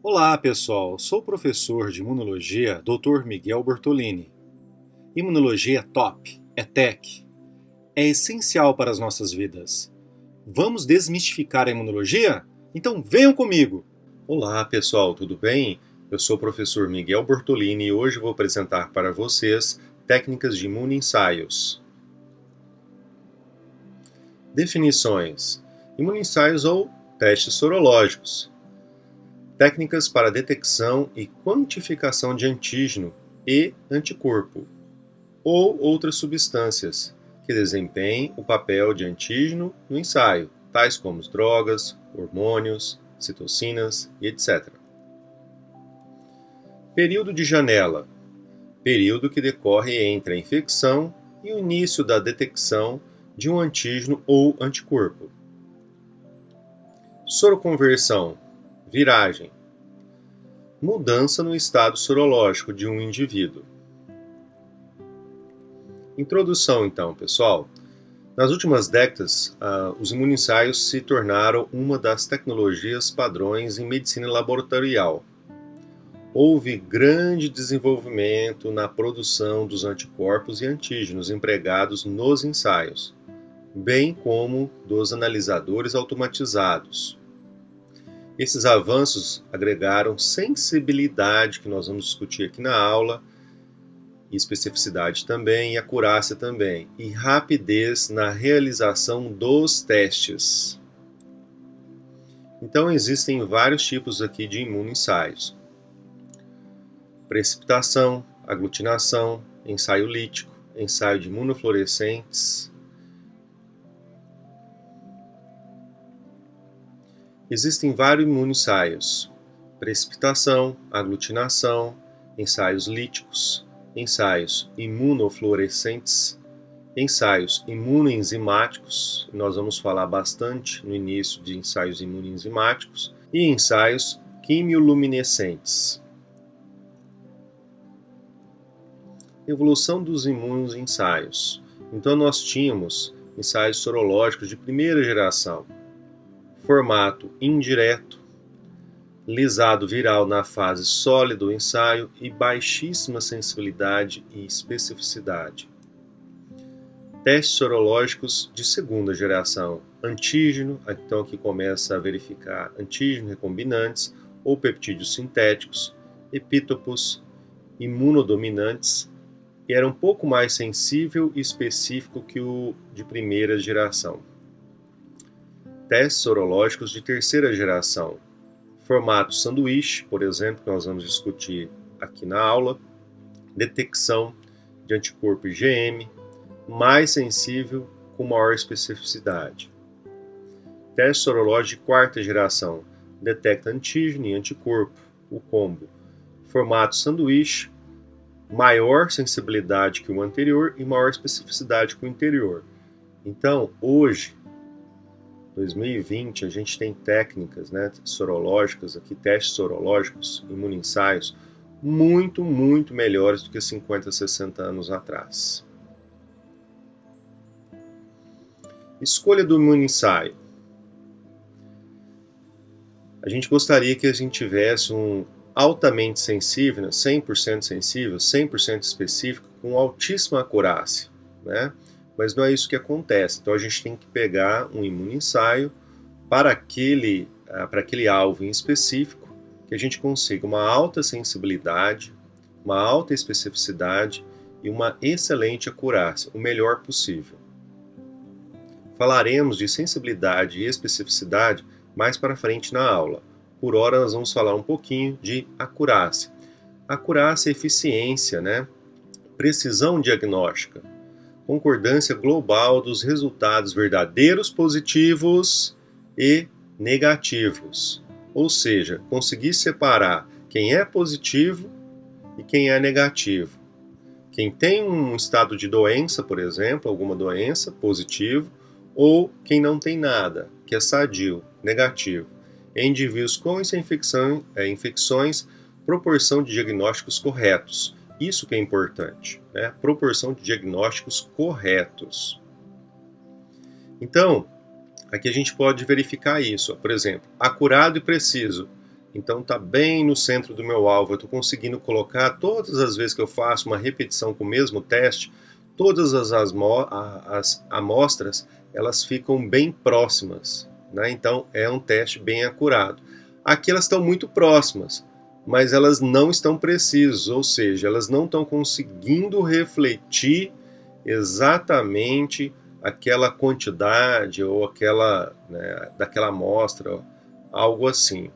Olá, pessoal. Sou o professor de imunologia, Dr. Miguel Bortolini. Imunologia é top, é tech, é essencial para as nossas vidas. Vamos desmistificar a imunologia? Então venham comigo! Olá pessoal, tudo bem? Eu sou o professor Miguel Bortolini e hoje vou apresentar para vocês técnicas de imunoensaios. Definições: imunoensaios ou testes sorológicos. Técnicas para detecção e quantificação de antígeno e anticorpo, ou outras substâncias que desempenhem o papel de antígeno no ensaio, tais como drogas, hormônios, citocinas e etc. Período de janela: período que decorre entre a infecção e o início da detecção de um antígeno ou anticorpo. Soroconversão: viragem, mudança no estado sorológico de um indivíduo. Introdução, então, pessoal. Nas últimas décadas, os imunoensaios se tornaram uma das tecnologias padrões em medicina laboratorial. Houve grande desenvolvimento na produção dos anticorpos e antígenos empregados nos ensaios, bem como dos analisadores automatizados. Esses avanços agregaram sensibilidade, que nós vamos discutir aqui na aula, e especificidade também, e acurácia também, e rapidez na realização dos testes. Então, existem vários tipos aqui de imunoensaios: precipitação, aglutinação, ensaio lítico, ensaio de imunofluorescentes. Existem vários imunoensaios: precipitação, aglutinação, ensaios líticos, ensaios imunofluorescentes, ensaios imunoenzimáticos, nós vamos falar bastante no início de ensaios imunoenzimáticos, e ensaios quimioluminescentes. Evolução dos imunoensaios. Então nós tínhamos ensaios sorológicos de primeira geração, formato indireto, lisado viral na fase sólida do ensaio e baixíssima sensibilidade e especificidade. Testes sorológicos de segunda geração, antígeno, então aqui começa a verificar antígeno recombinantes ou peptídeos sintéticos, epítopos, imunodominantes, e era um pouco mais sensível e específico que o de primeira geração. Testes sorológicos de terceira geração, formato sanduíche, por exemplo, que nós vamos discutir aqui na aula, detecção de anticorpo IgM, mais sensível com maior especificidade. Teste sorológico de quarta geração, detecta antígeno e anticorpo, o combo, formato sanduíche, maior sensibilidade que o anterior e maior especificidade que o anterior. Então, hoje, 2020, a gente tem técnicas, sorológicas, aqui, testes sorológicos, imunoensaios, muito melhores do que 50, 60 anos atrás. Escolha do imunoensaio. A gente gostaria que a gente tivesse um altamente sensível, 100% sensível, 100% específico, com altíssima acurácia, Mas não é isso que acontece. Então a gente tem que pegar um imunoensaio para aquele alvo em específico, que a gente consiga uma alta sensibilidade, uma alta especificidade e uma excelente acurácia, o melhor possível. Falaremos de sensibilidade e especificidade mais para frente na aula. Por hora nós vamos falar um pouquinho de acurácia. Acurácia é eficiência, precisão diagnóstica, concordância global dos resultados verdadeiros positivos e negativos. Ou seja, conseguir separar quem é positivo e quem é negativo. Quem tem um estado de doença, por exemplo, alguma doença, positivo, ou quem não tem nada, que é sadio, negativo. Em indivíduos com infecções, proporção de diagnósticos corretos. Isso que é importante, proporção de diagnósticos corretos. Então, aqui a gente pode verificar isso. Por exemplo, acurado e preciso. Então está bem no centro do meu alvo. Eu estou conseguindo colocar, todas as vezes que eu faço uma repetição com o mesmo teste, todas as amostras elas ficam bem próximas, né? Então é um teste bem acurado. Aqui elas estão muito próximas, mas elas não estão precisas, ou seja, elas não estão conseguindo refletir exatamente aquela quantidade ou aquela, né, daquela amostra, algo assim.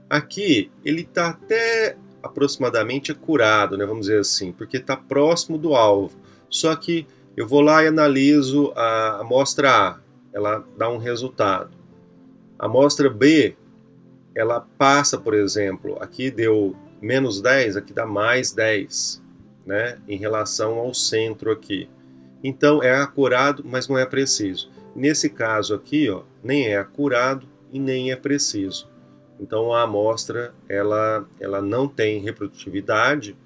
Aqui ele está até aproximadamente acurado, né, vamos dizer assim, porque está próximo do alvo. Só que eu vou lá e analiso a amostra A, ela dá um resultado. A amostra B, ela passa, por exemplo, aqui deu menos 10, aqui dá mais 10, né, em relação ao centro aqui. Então é acurado, mas não é preciso. Nesse caso aqui, ó, nem é acurado e nem é preciso. Então a amostra ela não tem reprodutividade,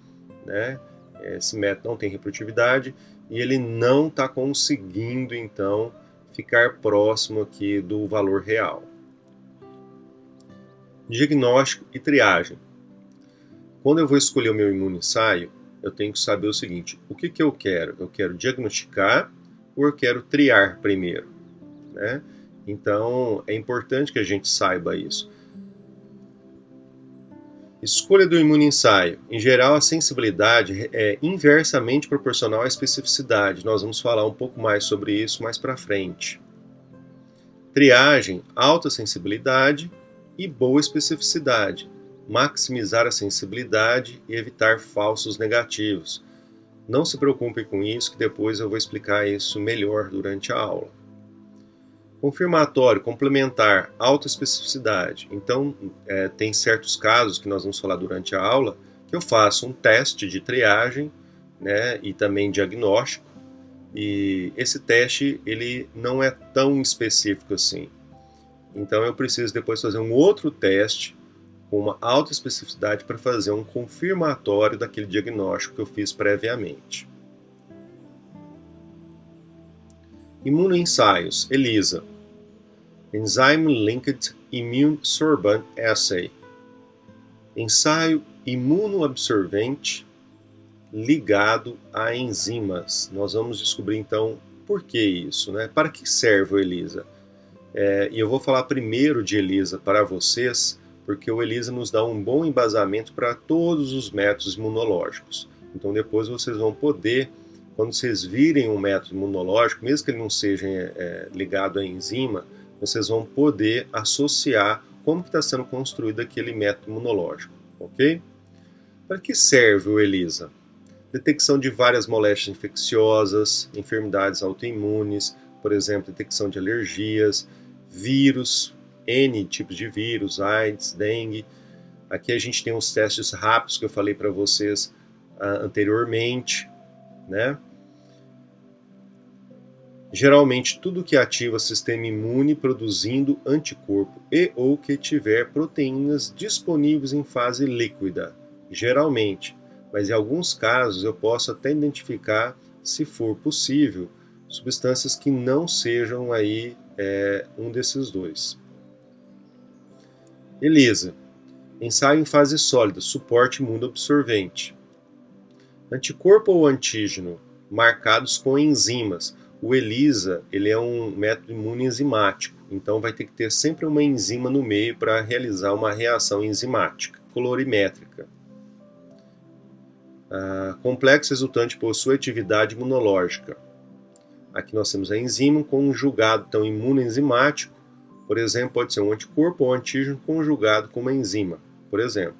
né? Esse método não tem reprodutividade e ele não está conseguindo então ficar próximo aqui do valor real. Diagnóstico e triagem. Quando eu vou escolher o meu imunoensaio, eu tenho que saber o seguinte: o que eu quero? Eu quero diagnosticar ou eu quero triar primeiro, né? Então é importante que a gente saiba isso. Escolha do imunoensaio. Em geral, a sensibilidade é inversamente proporcional à especificidade. Nós vamos falar um pouco mais sobre isso mais para frente. Triagem, alta sensibilidade e boa especificidade. Maximizar a sensibilidade e evitar falsos negativos. Não se preocupe com isso, que depois eu vou explicar isso melhor durante a aula. Confirmatório, complementar, alta especificidade. Então, tem certos casos que nós vamos falar durante a aula que eu faço um teste de triagem, né, e também diagnóstico. E esse teste ele não é tão específico assim. Então, eu preciso depois fazer um outro teste com uma alta especificidade para fazer um confirmatório daquele diagnóstico que eu fiz previamente. Imunoensaios, ELISA. Enzyme Linked Immune Sorbent Assay. Ensaio imunoabsorvente ligado a enzimas. Nós vamos descobrir então por que isso, né? Para que serve o ELISA? E eu vou falar primeiro de ELISA para vocês, porque o ELISA nos dá um bom embasamento para todos os métodos imunológicos. Então depois vocês vão poder, quando vocês virem um método imunológico, mesmo que ele não seja ligado à enzima, vocês vão poder associar como está sendo construído aquele método imunológico, ok? Para que serve o ELISA? Detecção de várias moléstias infecciosas, enfermidades autoimunes, por exemplo, detecção de alergias, vírus, N tipos de vírus, AIDS, dengue. Aqui a gente tem os testes rápidos que eu falei para vocês anteriormente, né? Geralmente, tudo que ativa o sistema imune produzindo anticorpo e ou que tiver proteínas disponíveis em fase líquida, geralmente. Mas em alguns casos eu posso até identificar, se for possível, substâncias que não sejam aí um desses dois. ELISA. Ensaio em fase sólida, suporte imunoabsorvente. Anticorpo ou antígeno marcados com enzimas. O ELISA ele é um método imunoenzimático, então vai ter que ter sempre uma enzima no meio para realizar uma reação enzimática. Colorimétrica. Complexo resultante possui atividade imunológica. Aqui nós temos a enzima conjugado, então imunoenzimático, por exemplo, pode ser um anticorpo ou antígeno conjugado com uma enzima, por exemplo.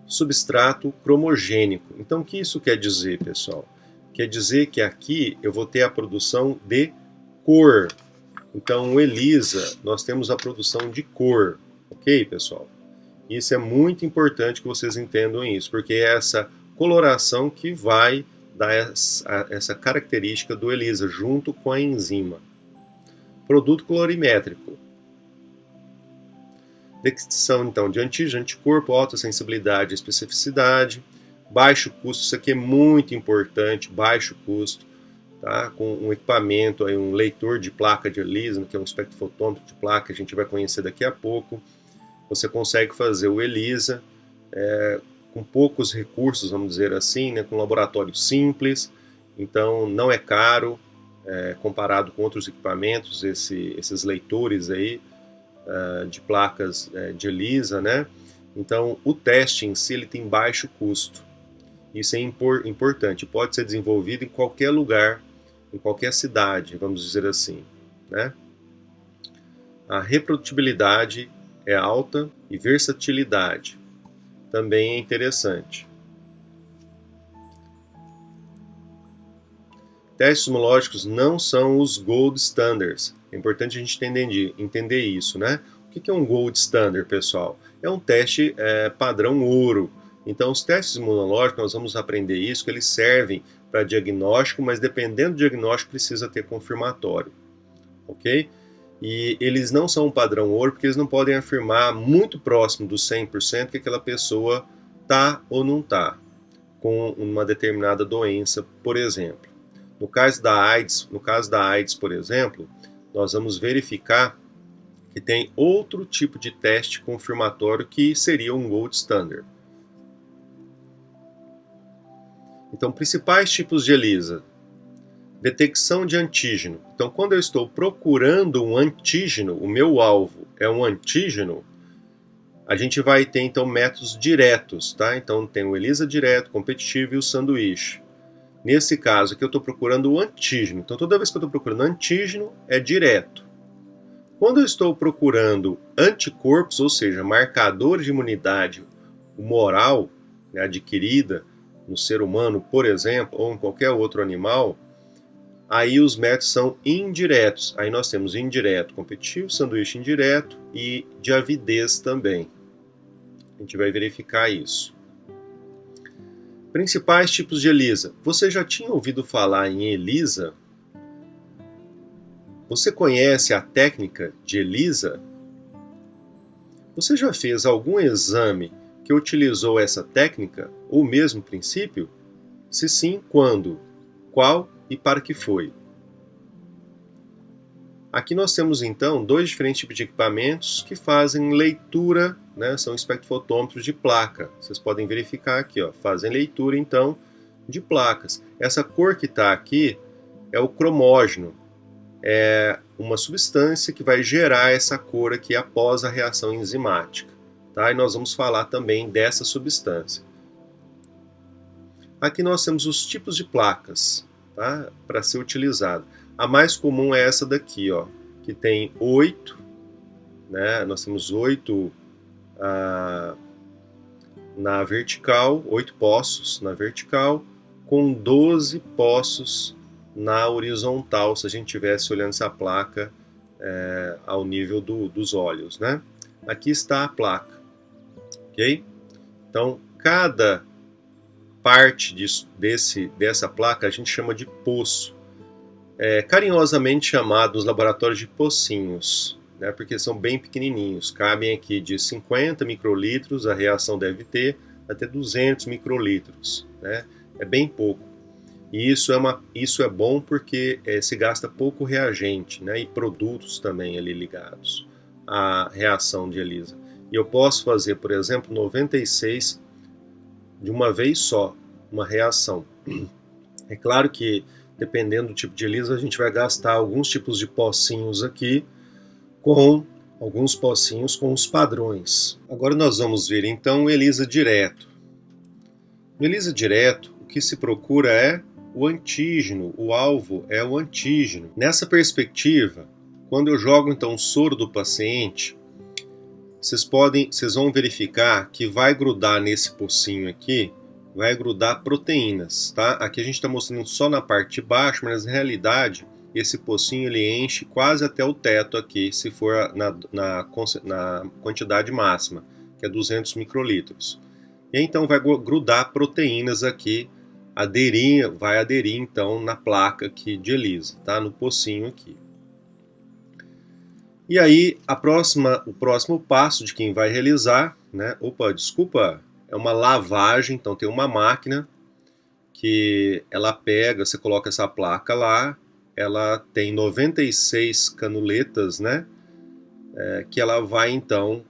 Substrato cromogênico. Então o que isso quer dizer, pessoal? Quer dizer que aqui eu vou ter a produção de cor. Então o ELISA, nós temos a produção de cor, ok, pessoal? Isso é muito importante que vocês entendam isso, porque é essa coloração que vai dar essa característica do ELISA, junto com a enzima. Produto colorimétrico. Detecção, então, de antígeno, anticorpo, alta sensibilidade e especificidade, baixo custo, isso aqui é muito importante, baixo custo, tá? Com um equipamento, aí, um leitor de placa de ELISA, que é um espectrofotômetro de placa, a gente vai conhecer daqui a pouco. você consegue fazer o ELISA com poucos recursos, vamos dizer assim, né, com um laboratório simples, então não é caro comparado com outros equipamentos, esses leitores aí de placas de ELISA, né? Então o teste em si ele tem baixo custo. Isso é importante, pode ser desenvolvido em qualquer lugar, em qualquer cidade, vamos dizer assim, né? A reprodutibilidade é alta e versatilidade também é interessante. Testes homológicos não são os gold standards. É importante a gente entender isso, né? O que é um gold standard, pessoal? É um teste padrão ouro. Então, os testes imunológicos, nós vamos aprender isso, que eles servem para diagnóstico, mas dependendo do diagnóstico precisa ter confirmatório, ok? E eles não são um padrão ouro porque eles não podem afirmar muito próximo dos 100% que aquela pessoa está ou não está com uma determinada doença, por exemplo. No caso da AIDS, por exemplo, nós vamos verificar que tem outro tipo de teste confirmatório que seria um gold standard. Então, principais tipos de ELISA. Detecção de antígeno. Então, quando eu estou procurando um antígeno, o meu alvo é um antígeno, a gente vai ter, então, métodos diretos, tá? Então, tem o ELISA direto, competitivo e o sanduíche. Nesse caso aqui, eu estou procurando o antígeno. Então, toda vez que eu estou procurando antígeno, é direto. Quando eu estou procurando anticorpos, ou seja, marcadores de imunidade humoral, né, adquirida no ser humano, por exemplo, ou em qualquer outro animal, aí os métodos são indiretos. Aí nós temos indireto competitivo, sanduíche indireto e de avidez também. A gente vai verificar isso. Principais tipos de ELISA. Você já tinha ouvido falar em ELISA? Você conhece a técnica de ELISA? Você já fez algum exame que utilizou essa técnica ou o mesmo princípio? Se sim, quando? Qual e para que foi? Aqui nós temos então dois diferentes tipos de equipamentos que fazem leitura, né, são espectrofotômetros de placa. Vocês podem verificar aqui, ó, fazem leitura então de placas. Essa cor que está aqui é o cromógeno, é uma substância que vai gerar essa cor aqui após a reação enzimática. Tá? E nós vamos falar também dessa substância. Aqui nós temos os tipos de placas, tá? Para ser utilizado. A mais comum é essa daqui, ó, que tem 8, né? Nós temos 8 na vertical, 8 poços na vertical, com 12 poços na horizontal, se a gente estivesse olhando essa placa ao nível dos olhos, né? Aqui está a placa, ok? Então, cada parte dessa placa a gente chama de poço, carinhosamente chamado nos laboratórios de pocinhos, né, porque são bem pequenininhos, cabem aqui de 50 microlitros, a reação deve ter até 200 microlitros, né, é bem pouco. E isso é bom porque se gasta pouco reagente, né, e produtos também ali ligados à reação de ELISA. E eu posso fazer, por exemplo, 96 de uma vez só, uma reação. É claro que, dependendo do tipo de ELISA, a gente vai gastar alguns tipos de pocinhos aqui, com alguns pocinhos com os padrões. Agora nós vamos ver então o ELISA direto. No ELISA direto, o que se procura é o antígeno, o alvo é o antígeno. Nessa perspectiva, quando eu jogo então o soro do paciente, vocês vão verificar que vai grudar nesse pocinho aqui, vai grudar proteínas, tá? Aqui a gente está mostrando só na parte de baixo, mas na realidade esse pocinho ele enche quase até o teto aqui, se for na quantidade máxima, que é 200 microlitros. E então vai grudar proteínas aqui, vai aderir então na placa aqui de ELISA, tá? No pocinho aqui. E aí o próximo passo de quem vai realizar, né? É uma lavagem, então tem uma máquina que ela pega, você coloca essa placa lá, ela tem 96 canuletas, né? Que ela vai então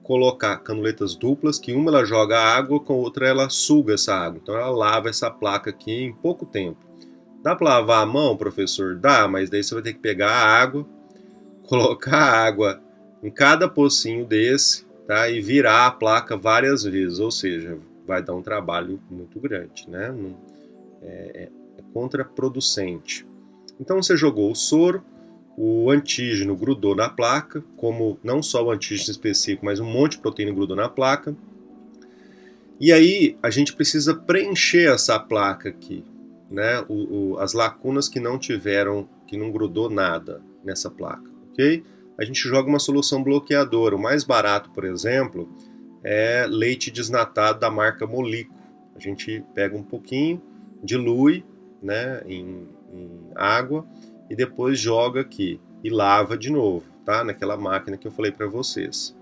colocar canuletas duplas, que uma ela joga água, com a outra ela suga essa água. Então ela lava essa placa aqui em pouco tempo. Dá para lavar a mão, professor? Dá, mas daí você vai ter que pegar a água, colocar a água em cada pocinho desse, tá? E virar a placa várias vezes, ou seja, vai dar um trabalho muito grande, né? É contraproducente. Então você jogou o soro, o antígeno grudou na placa, como não só o antígeno específico, mas um monte de proteína grudou na placa. E aí a gente precisa preencher essa placa aqui, né? As lacunas que não grudou nada nessa placa, ok? A gente joga uma solução bloqueadora. O mais barato, por exemplo, é leite desnatado da marca Molico. A gente pega um pouquinho, dilui, né, em água e depois joga aqui e lava de novo, tá? Naquela máquina que eu falei para vocês.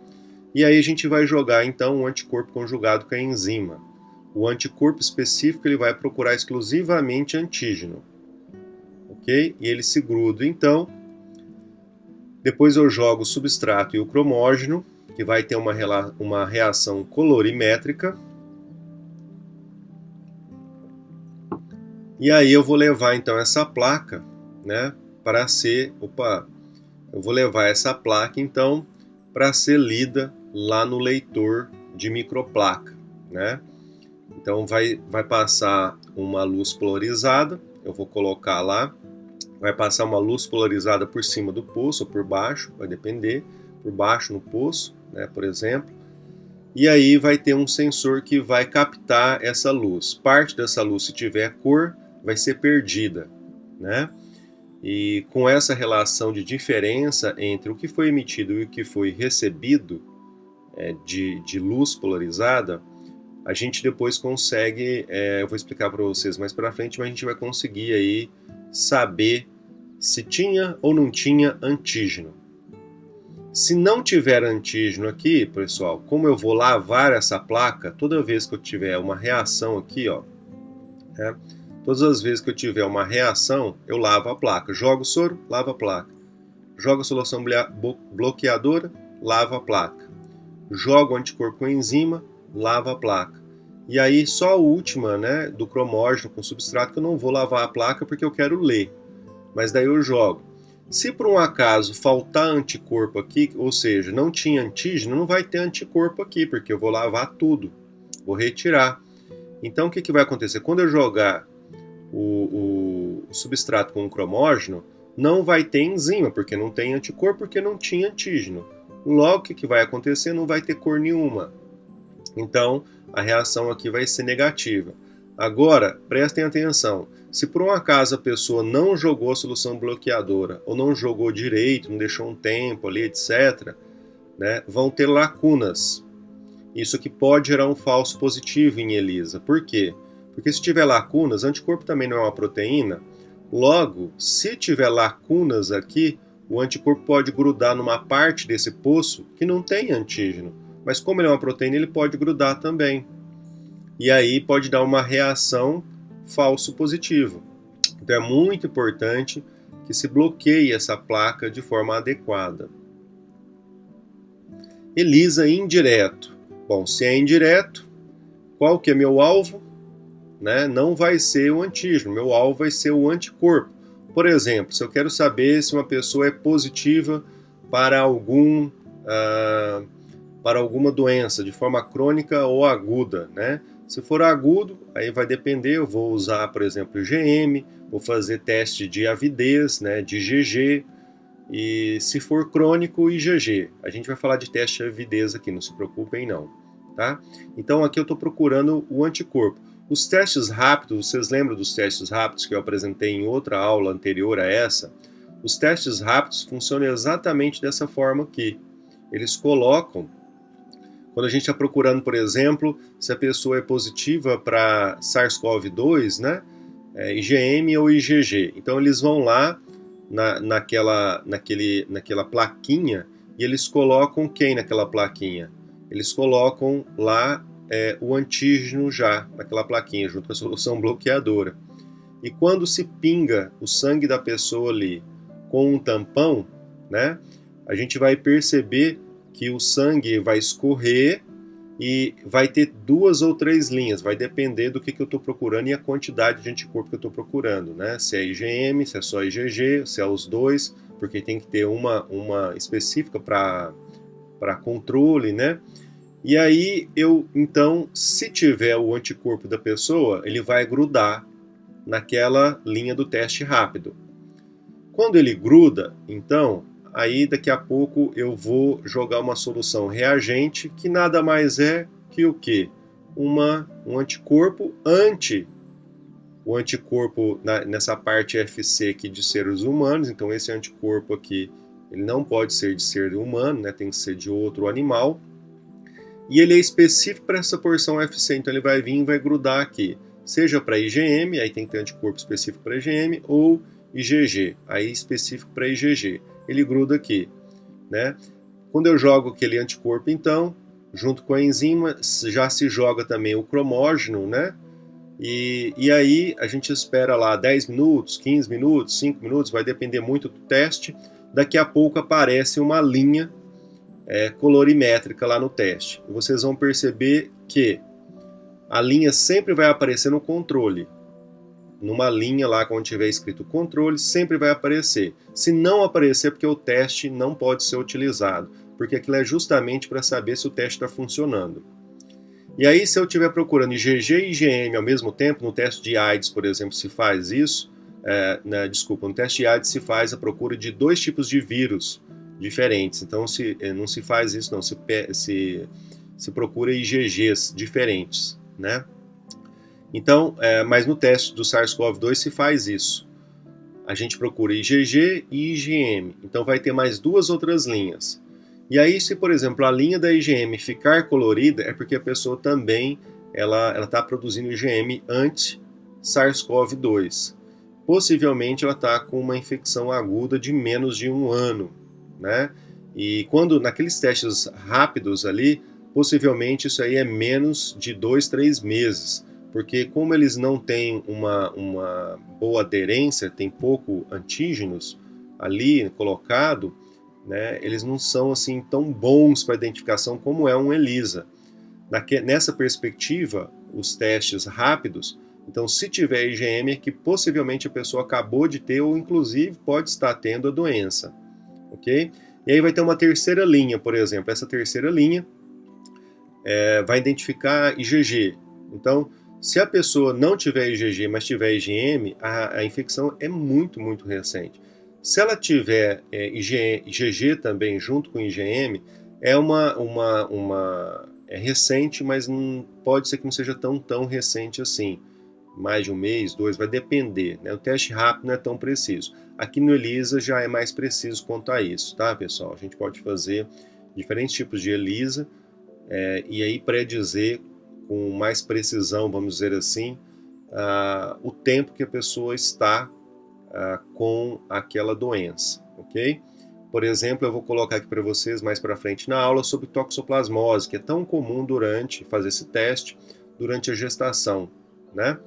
E aí a gente vai jogar então um anticorpo conjugado com a enzima. O anticorpo específico ele vai procurar exclusivamente antígeno, ok? E ele se gruda então. Depois eu jogo o substrato e o cromógeno, que vai ter uma reação colorimétrica. E aí eu vou levar então essa placa, né, para ser, eu vou levar essa placa então para ser lida lá no leitor de microplaca, né? Então vai passar uma luz polarizada, eu vou colocar lá, vai passar uma luz polarizada por cima do poço ou por baixo, vai depender, por baixo no poço, né, por exemplo. E aí vai ter um sensor que vai captar essa luz. Parte dessa luz, se tiver cor, vai ser perdida, né? E com essa relação de diferença entre o que foi emitido e o que foi recebido de luz polarizada, a gente depois consegue, eu vou explicar para vocês mais para frente, mas a gente vai conseguir aí saber se tinha ou não tinha antígeno. Se não tiver antígeno aqui, pessoal, como eu vou lavar essa placa, toda vez que eu tiver uma reação aqui, ó, né? Todas as vezes que eu tiver uma reação, eu lavo a placa. Jogo o soro, lavo a placa. Jogo a solução bloqueadora, lavo a placa. Jogo o anticorpo com enzima, lavo a placa. E aí só a última, né, do cromógeno com substrato, que eu não vou lavar a placa porque eu quero ler. Mas daí eu jogo. Se por um acaso faltar anticorpo aqui, ou seja, não tinha antígeno, não vai ter anticorpo aqui, porque eu vou lavar tudo. Vou retirar. Então o que vai acontecer? Quando eu jogar o substrato com o cromógeno, não vai ter enzima, porque não tem anticorpo, porque não tinha antígeno. Logo, o que vai acontecer? Não vai ter cor nenhuma. Então, a reação aqui vai ser negativa. Agora, prestem atenção. Se por um acaso a pessoa não jogou a solução bloqueadora, ou não jogou direito, não deixou um tempo ali, etc., né, vão ter lacunas. Isso aqui pode gerar um falso positivo em ELISA. Por quê? Porque se tiver lacunas, anticorpo também não é uma proteína, logo, se tiver lacunas aqui, o anticorpo pode grudar numa parte desse poço que não tem antígeno. Mas como ele é uma proteína, ele pode grudar também. E aí pode dar uma reação falso positivo. Então é muito importante que se bloqueie essa placa de forma adequada. ELISA indireto. Bom, se é indireto, qual que é meu alvo? Né? Não vai ser o antígeno, meu alvo vai ser o anticorpo. Por exemplo, se eu quero saber se uma pessoa é positiva para alguma doença, de forma crônica ou aguda, né? Se for agudo, aí vai depender, eu vou usar, por exemplo, IgM, vou fazer teste de avidez, né, de IgG, e se for crônico, IgG. A gente vai falar de teste de avidez aqui, não se preocupem não, tá? Então aqui eu estou procurando o anticorpo. Os testes rápidos, vocês lembram dos testes rápidos que eu apresentei em outra aula anterior a essa? Os testes rápidos funcionam exatamente dessa forma aqui. Eles colocam, quando a gente está procurando, por exemplo, se a pessoa é positiva para SARS-CoV-2, né? IgM ou IgG. Então eles vão lá naquela plaquinha e eles colocam quem naquela plaquinha? Eles colocam lá o antígeno já naquela plaquinha, junto com a solução bloqueadora. E quando se pinga o sangue da pessoa ali com um tampão, né, a gente vai perceber que o sangue vai escorrer e vai ter 2 ou 3 linhas, vai depender do que eu estou procurando e a quantidade de anticorpo que eu estou procurando, né? Se é IgM, se é só IgG, se é os dois, porque tem que ter uma específica para controle, né? E aí, então, se tiver o anticorpo da pessoa, ele vai grudar naquela linha do teste rápido. Quando ele gruda, então, aí daqui a pouco eu vou jogar uma solução reagente, que nada mais é que o quê? Um anticorpo o anticorpo nessa parte FC aqui de seres humanos. Então esse anticorpo aqui, ele não pode ser de ser humano, né? Tem que ser de outro animal. E ele é específico para essa porção FC, então ele vai vir e vai grudar aqui. Seja para IgM, aí tem que ter anticorpo específico para IgM, ou IgG, aí específico para IgG. Ele gruda aqui, né? Quando eu jogo aquele anticorpo, então, junto com a enzima, já se joga também o cromógeno, né? E aí a gente espera lá 10 minutos, 15 minutos, 5 minutos, vai depender muito do teste. Daqui a pouco aparece uma linha colorimétrica lá no teste. E vocês vão perceber que a linha sempre vai aparecer no controle. Numa linha lá, quando tiver escrito controle, sempre vai aparecer. Se não aparecer, porque o teste não pode ser utilizado, porque aquilo é justamente para saber se o teste está funcionando. E aí, se eu estiver procurando IgG e IgM ao mesmo tempo, no teste de AIDS, por exemplo, se faz isso, no teste de AIDS se faz a procura de 2 tipos de vírus diferentes. Então, não se faz isso, não. Se procura IgGs diferentes, né? Então, mas no teste do SARS-CoV-2 se faz isso. A gente procura IgG e IgM. Então vai ter mais 2 outras linhas. E aí, se por exemplo a linha da IgM ficar colorida, é porque a pessoa também ela está produzindo IgM anti-SARS-CoV-2. Possivelmente ela está com uma infecção aguda de menos de 1 ano, né? E quando naqueles testes rápidos ali, possivelmente isso aí é menos de 2, 3 meses. Porque como eles não têm uma boa aderência, tem pouco antígenos ali colocado, né, eles não são assim tão bons para identificação como é um ELISA. Nessa perspectiva, os testes rápidos, então se tiver IgM é que possivelmente a pessoa acabou de ter ou inclusive pode estar tendo a doença, ok? E aí vai ter uma terceira linha, por exemplo, essa terceira linha vai identificar IgG. Então, se a pessoa não tiver IgG, mas tiver IgM, a infecção é muito, muito recente. Se ela tiver IgG também junto com IgM, é recente, mas pode ser que não seja tão recente assim. Mais de 1 mês, 2, vai depender, né? O teste rápido não é tão preciso. Aqui no ELISA já é mais preciso quanto a isso, tá, pessoal? A gente pode fazer diferentes tipos de ELISA e aí predizer com mais precisão, vamos dizer assim, o tempo que a pessoa está com aquela doença, ok? Por exemplo, eu vou colocar aqui para vocês mais para frente na aula sobre toxoplasmose, que é tão comum durante fazer esse teste durante a gestação, né?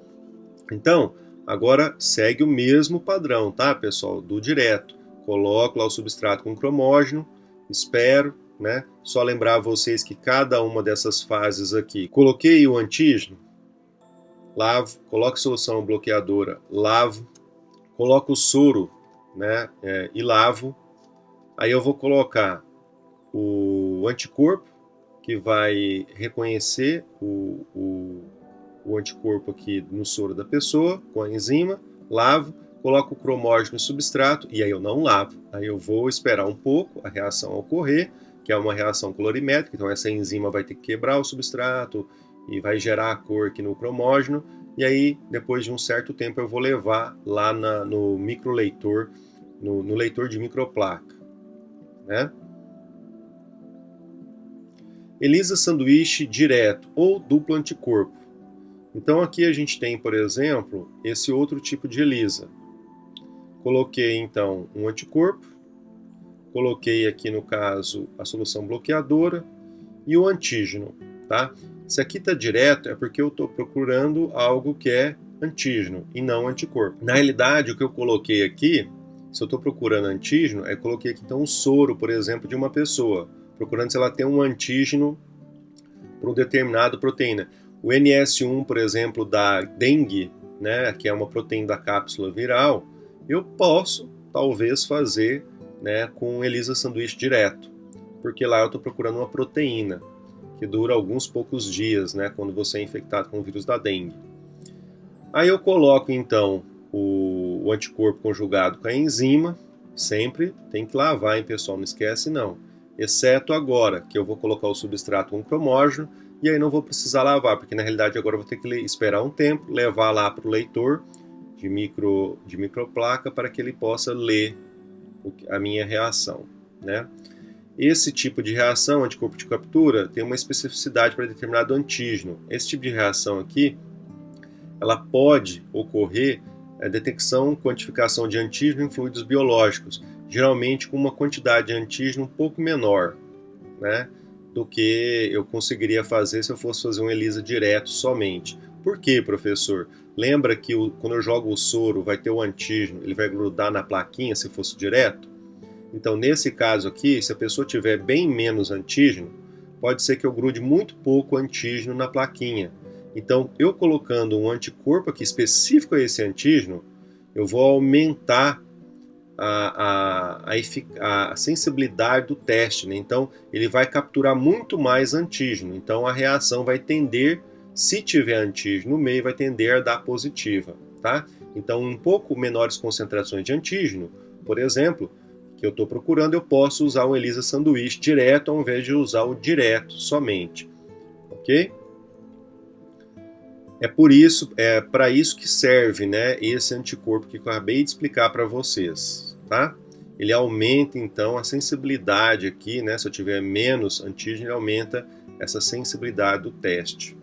Então, agora segue o mesmo padrão, tá, pessoal? Do direto. Coloco lá o substrato com cromógeno, espero, né? Só lembrar a vocês que cada uma dessas fases aqui, coloquei o antígeno, lavo, coloco solução bloqueadora, lavo, coloco o soro, né? E lavo. Aí eu vou colocar o anticorpo, que vai reconhecer o anticorpo aqui no soro da pessoa, com a enzima, lavo, coloco o cromógeno e substrato, e aí eu não lavo. Aí eu vou esperar um pouco a reação ocorrer, que é uma reação colorimétrica, então essa enzima vai ter que quebrar o substrato e vai gerar a cor aqui no cromógeno, e aí depois de um certo tempo eu vou levar lá no microleitor, no leitor de microplaca, né? ELISA sanduíche direto ou duplo anticorpo. Então aqui a gente tem, por exemplo, esse outro tipo de ELISA. Coloquei então um anticorpo, coloquei aqui no caso a solução bloqueadora e o antígeno, tá? Se aqui está direto é porque eu estou procurando algo que é antígeno e não anticorpo. Na realidade, o que eu coloquei aqui, se eu estou procurando antígeno, coloquei aqui então um soro, por exemplo, de uma pessoa, procurando se ela tem um antígeno para uma determinada proteína. O NS1, por exemplo, da dengue, né, que é uma proteína da cápsula viral, eu posso, talvez, fazer, né, com ELISA sanduíche direto, porque lá eu estou procurando uma proteína que dura alguns poucos dias, né, quando você é infectado com o vírus da dengue. Aí eu coloco, então, o anticorpo conjugado com a enzima, sempre tem que lavar, hein, pessoal, não esquece não. Exceto agora, que eu vou colocar o substrato com cromógeno, e aí não vou precisar lavar, porque na realidade agora eu vou ter que esperar um tempo, levar lá para o leitor de microplaca para que ele possa ler a minha reação, né? Esse tipo de reação, anticorpo de captura, tem uma especificidade para determinado antígeno. Esse tipo de reação aqui, ela pode ocorrer a detecção, quantificação de antígeno em fluidos biológicos, geralmente com uma quantidade de antígeno um pouco menor, né, do que eu conseguiria fazer se eu fosse fazer um ELISA direto somente. Por quê, professor? Lembra que quando eu jogo o soro vai ter o antígeno, ele vai grudar na plaquinha se fosse direto? Então, nesse caso aqui, se a pessoa tiver bem menos antígeno, pode ser que eu grude muito pouco antígeno na plaquinha. Então, eu colocando um anticorpo aqui específico a esse antígeno, eu vou aumentar a sensibilidade do teste, né? Então, ele vai capturar muito mais antígeno. Então, a reação vai tender, se tiver antígeno no meio, vai tender a dar positiva, tá? Então, um pouco menores concentrações de antígeno, por exemplo, que eu estou procurando, eu posso usar o ELISA sanduíche direto ao invés de usar o direto somente, ok? É para isso que serve, né, esse anticorpo que eu acabei de explicar para vocês, tá? Ele aumenta então a sensibilidade aqui, né? Se eu tiver menos antígeno, ele aumenta essa sensibilidade do teste.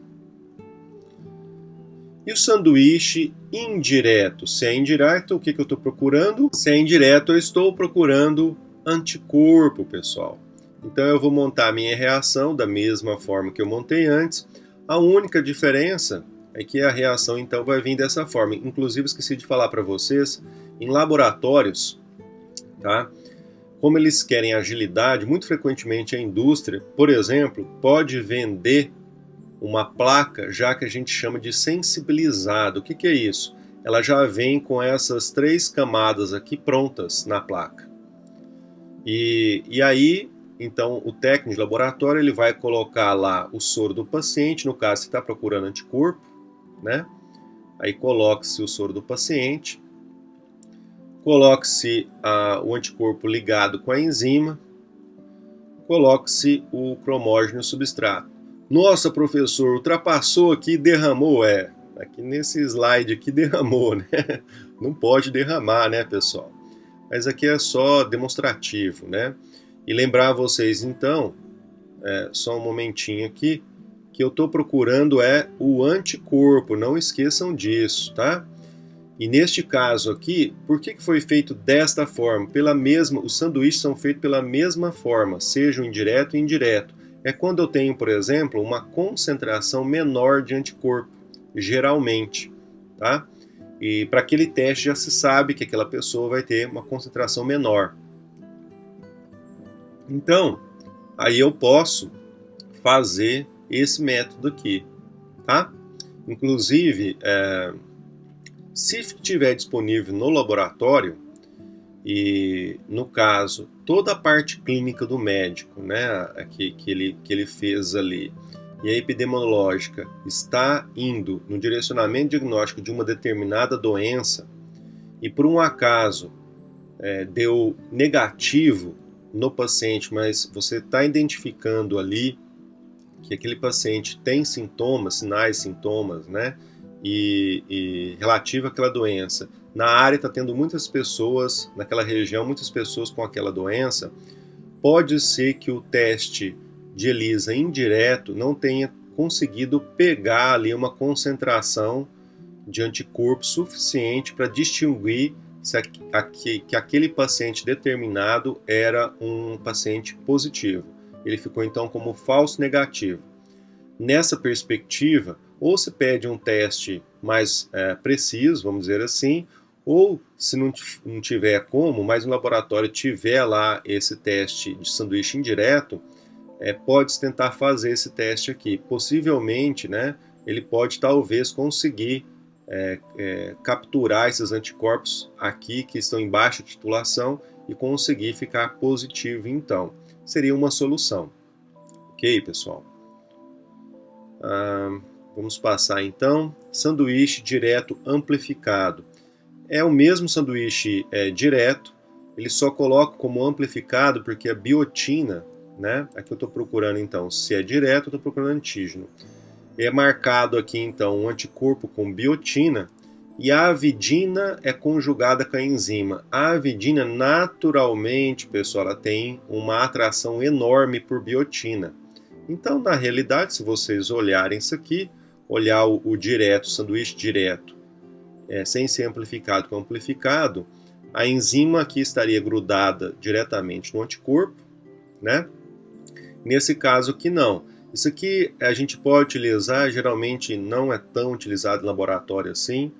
E o sanduíche indireto? Se é indireto, o que eu estou procurando? Se é indireto, eu estou procurando anticorpo, pessoal. Então eu vou montar a minha reação da mesma forma que eu montei antes. A única diferença é que a reação então vai vir dessa forma. Inclusive, esqueci de falar para vocês, em laboratórios, tá? Como eles querem agilidade, muito frequentemente a indústria, por exemplo, pode vender uma placa já que a gente chama de sensibilizado. O que é isso? Ela já vem com essas 3 camadas aqui prontas na placa. E aí, então, o técnico de laboratório ele vai colocar lá o soro do paciente, no caso, você está procurando anticorpo, né? Aí coloque-se o soro do paciente, coloque-se o anticorpo ligado com a enzima, coloque-se o cromógeno substrato. Nossa, professor, ultrapassou aqui e derramou. Aqui nesse slide aqui derramou, né? Não pode derramar, né, pessoal? Mas aqui é só demonstrativo, né? E lembrar vocês, então, só um momentinho aqui, que eu estou procurando o anticorpo, não esqueçam disso, tá? E neste caso aqui, por que foi feito desta forma? Os sanduíches são feitos pela mesma forma, seja indireto e indireto. É quando eu tenho, por exemplo, uma concentração menor de anticorpo, geralmente, tá? E para aquele teste já se sabe que aquela pessoa vai ter uma concentração menor. Então, aí eu posso fazer esse método aqui, tá? Inclusive, se estiver disponível no laboratório, e no caso, toda a parte clínica do médico, né, que ele fez ali, e a epidemiológica está indo no direcionamento diagnóstico de uma determinada doença, e por um acaso deu negativo no paciente, mas você está identificando ali que aquele paciente tem sintomas, sinais, sintomas, né, e relativo àquela doença. Na área está tendo muitas pessoas, naquela região, muitas pessoas com aquela doença. Pode ser que o teste de ELISA indireto não tenha conseguido pegar ali uma concentração de anticorpo suficiente para distinguir que aquele paciente determinado era um paciente positivo. Ele ficou então como falso negativo. Nessa perspectiva, ou se pede um teste mais preciso, vamos dizer assim, ou se não tiver como, mas no laboratório tiver lá esse teste de sanduíche indireto, pode tentar fazer esse teste aqui. Possivelmente, né, ele pode talvez conseguir capturar esses anticorpos aqui que estão em baixa titulação e conseguir ficar positivo então. Seria uma solução. Ok, pessoal? Vamos passar então. Sanduíche direto amplificado. É o mesmo sanduíche direto, ele só coloca como amplificado porque a biotina, né? Aqui eu estou procurando então se é direto, eu estou procurando antígeno. É marcado aqui então um anticorpo com biotina e a avidina é conjugada com a enzima. A avidina naturalmente, pessoal, ela tem uma atração enorme por biotina. Então, na realidade, se vocês olharem isso aqui, olhar o direto, o sanduíche direto, sem ser amplificado com amplificado, a enzima aqui estaria grudada diretamente no anticorpo, né? Nesse caso aqui não. Isso aqui a gente pode utilizar, geralmente não é tão utilizado em laboratório assim,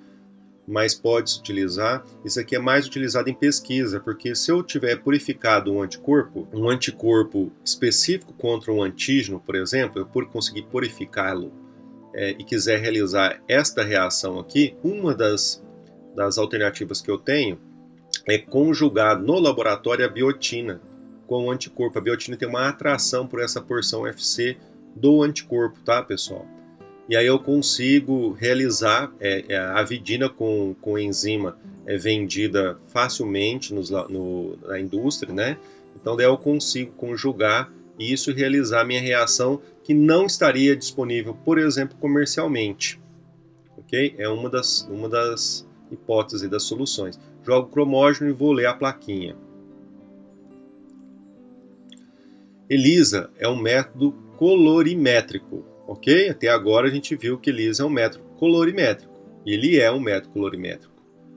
mas pode se utilizar. Isso aqui é mais utilizado em pesquisa, porque se eu tiver purificado um anticorpo específico contra um antígeno, por exemplo, eu conseguir purificá-lo e quiser realizar esta reação aqui, uma das alternativas que eu tenho é conjugar no laboratório a biotina com o anticorpo. A biotina tem uma atração por essa porção FC do anticorpo, tá, pessoal? E aí eu consigo realizar a avidina com enzima vendida facilmente na indústria, né? Então daí eu consigo conjugar isso e realizar minha reação que não estaria disponível, por exemplo, comercialmente. Ok? É uma das hipóteses das soluções. Jogo cromógeno e vou ler a plaquinha. ELISA é um método colorimétrico. Ok? Até agora a gente viu que ELISA é um método colorimétrico. Ele é um método colorimétrico.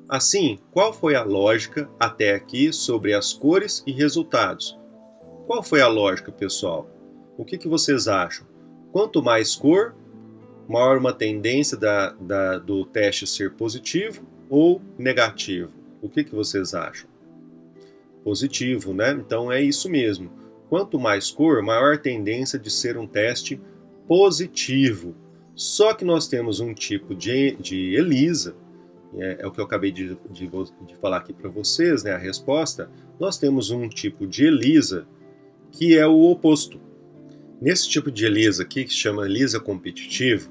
Assim, qual foi a lógica até aqui sobre as cores e resultados? Qual foi a lógica, pessoal? O que vocês acham? Quanto mais cor, maior uma tendência do teste ser positivo ou negativo? O que vocês acham? Positivo, né? Então é isso mesmo. Quanto mais cor, maior a tendência de ser um teste positivo. Só que nós temos um tipo de ELISA, é o que eu acabei de falar aqui para vocês, né, a resposta. Nós temos um tipo de ELISA que é o oposto. Nesse tipo de ELISA aqui, que se chama ELISA competitivo,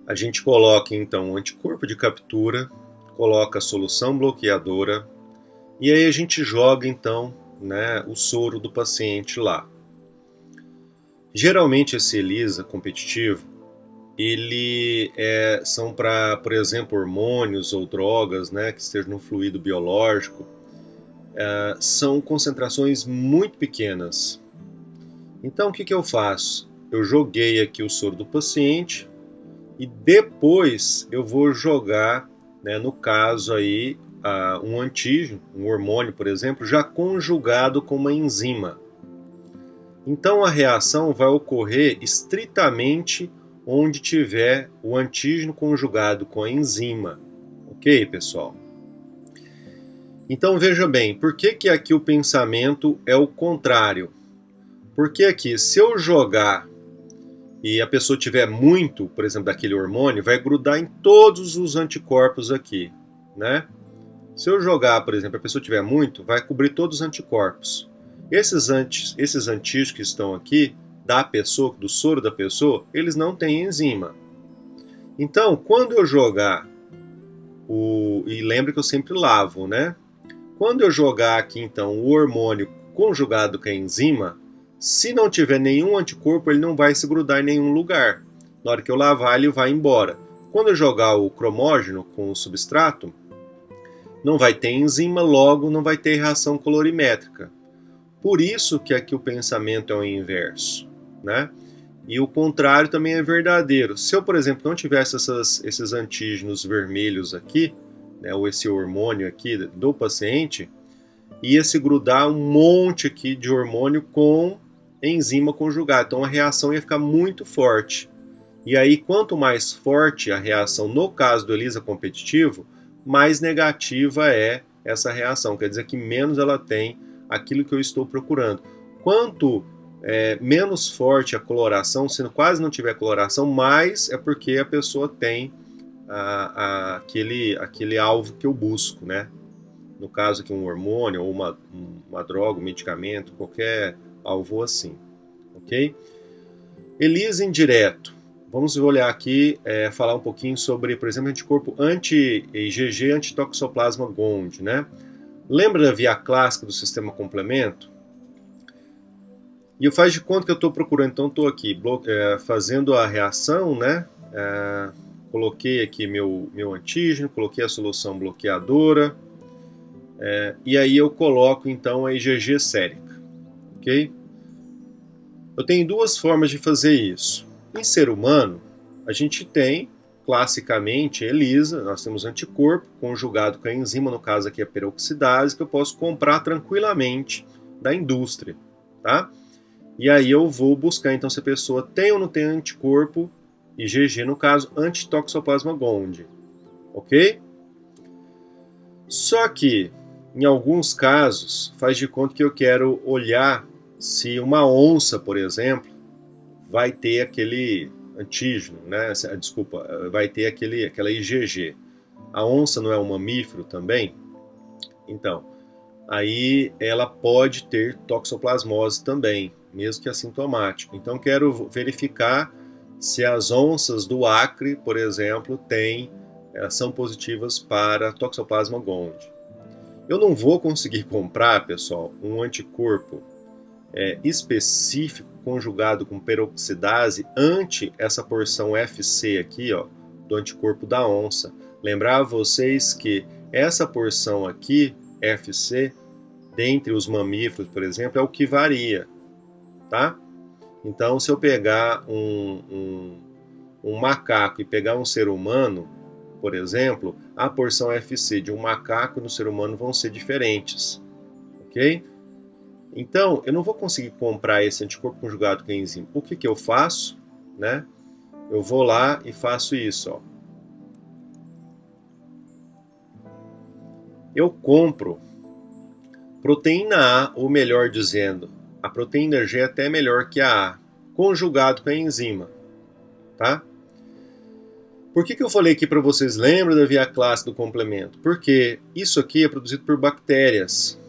a gente coloca então o anticorpo de captura, coloca a solução bloqueadora e aí a gente joga então, né, o soro do paciente lá. Geralmente esse ELISA competitivo, ele são para, por exemplo, hormônios ou drogas, né, que estejam no fluido biológico, são concentrações muito pequenas. Então o que eu faço? Eu joguei aqui o soro do paciente e depois eu vou jogar, né, no caso aí, um antígeno, um hormônio, por exemplo, já conjugado com uma enzima. Então a reação vai ocorrer estritamente onde tiver o antígeno conjugado com a enzima. Ok, pessoal? Então veja bem, por que aqui o pensamento é o contrário? Porque aqui, se eu jogar e a pessoa tiver muito, por exemplo, daquele hormônio, vai grudar em todos os anticorpos aqui, né? Se eu jogar, por exemplo, a pessoa tiver muito, vai cobrir todos os anticorpos. Esses antígenos que estão aqui, da pessoa, do soro da pessoa, eles não têm enzima. Então, quando eu jogar e lembre que eu sempre lavo, né? Quando eu jogar aqui, então, o hormônio conjugado com a enzima, se não tiver nenhum anticorpo, ele não vai se grudar em nenhum lugar. Na hora que eu lavar, ele vai embora. Quando eu jogar o cromógeno com o substrato, não vai ter enzima, logo não vai ter reação colorimétrica. Por isso que aqui o pensamento é o inverso, né? E o contrário também é verdadeiro. Se eu, por exemplo, não tivesse esses antígenos vermelhos aqui, né, ou esse hormônio aqui do paciente, ia se grudar um monte aqui de hormônio com enzima conjugada. Então a reação ia ficar muito forte. E aí, quanto mais forte a reação, no caso do ELISA competitivo, mais negativa é essa reação. Quer dizer que menos ela tem aquilo que eu estou procurando. Quanto menos forte a coloração, se quase não tiver coloração, mais é porque a pessoa tem aquele alvo que eu busco, né? No caso aqui um hormônio ou uma droga, um medicamento, qualquer alvo assim, ok? ELISA indireto. Vamos olhar aqui, falar um pouquinho sobre, por exemplo, anticorpo anti-IgG, antitoxoplasma GOND, né? Lembra da via clássica do sistema complemento? E eu faz de conta que eu estou procurando, então estou aqui fazendo a reação, né? Coloquei aqui meu antígeno, coloquei a solução bloqueadora, e aí eu coloco então a IgG sérica, ok? Eu tenho duas formas de fazer isso. Em ser humano, a gente tem, classicamente, ELISA, nós temos anticorpo conjugado com a enzima, no caso aqui a peroxidase, que eu posso comprar tranquilamente da indústria, tá? E aí eu vou buscar, então, se a pessoa tem ou não tem anticorpo, IgG, no caso, antitoxoplasma GOND, ok? Só que, em alguns casos, faz de conta que eu quero olhar se uma onça, por exemplo, vai ter aquele antígeno, né? Desculpa, vai ter aquela IgG. A onça não é um mamífero também? Então, aí ela pode ter toxoplasmose também, mesmo que assintomático. Então, quero verificar se as onças do Acre, por exemplo, são positivas para toxoplasma GOND. Eu não vou conseguir comprar, pessoal, um anticorpo específico conjugado com peroxidase ante essa porção FC aqui, ó, do anticorpo da onça. Lembrar a vocês que essa porção aqui, FC, dentre os mamíferos, por exemplo, é o que varia, tá? Então, se eu pegar um macaco e pegar um ser humano, por exemplo, a porção FC de um macaco no ser humano vão ser diferentes, ok? Então, eu não vou conseguir comprar esse anticorpo conjugado com a enzima. O que eu faço? Né? Eu vou lá e faço isso. Ó. Eu compro proteína A, ou melhor dizendo, a proteína G é até melhor que a A, conjugado com a enzima. Tá? Por que eu falei aqui para vocês, lembra da via clássica do complemento? Porque isso aqui é produzido por bactérias.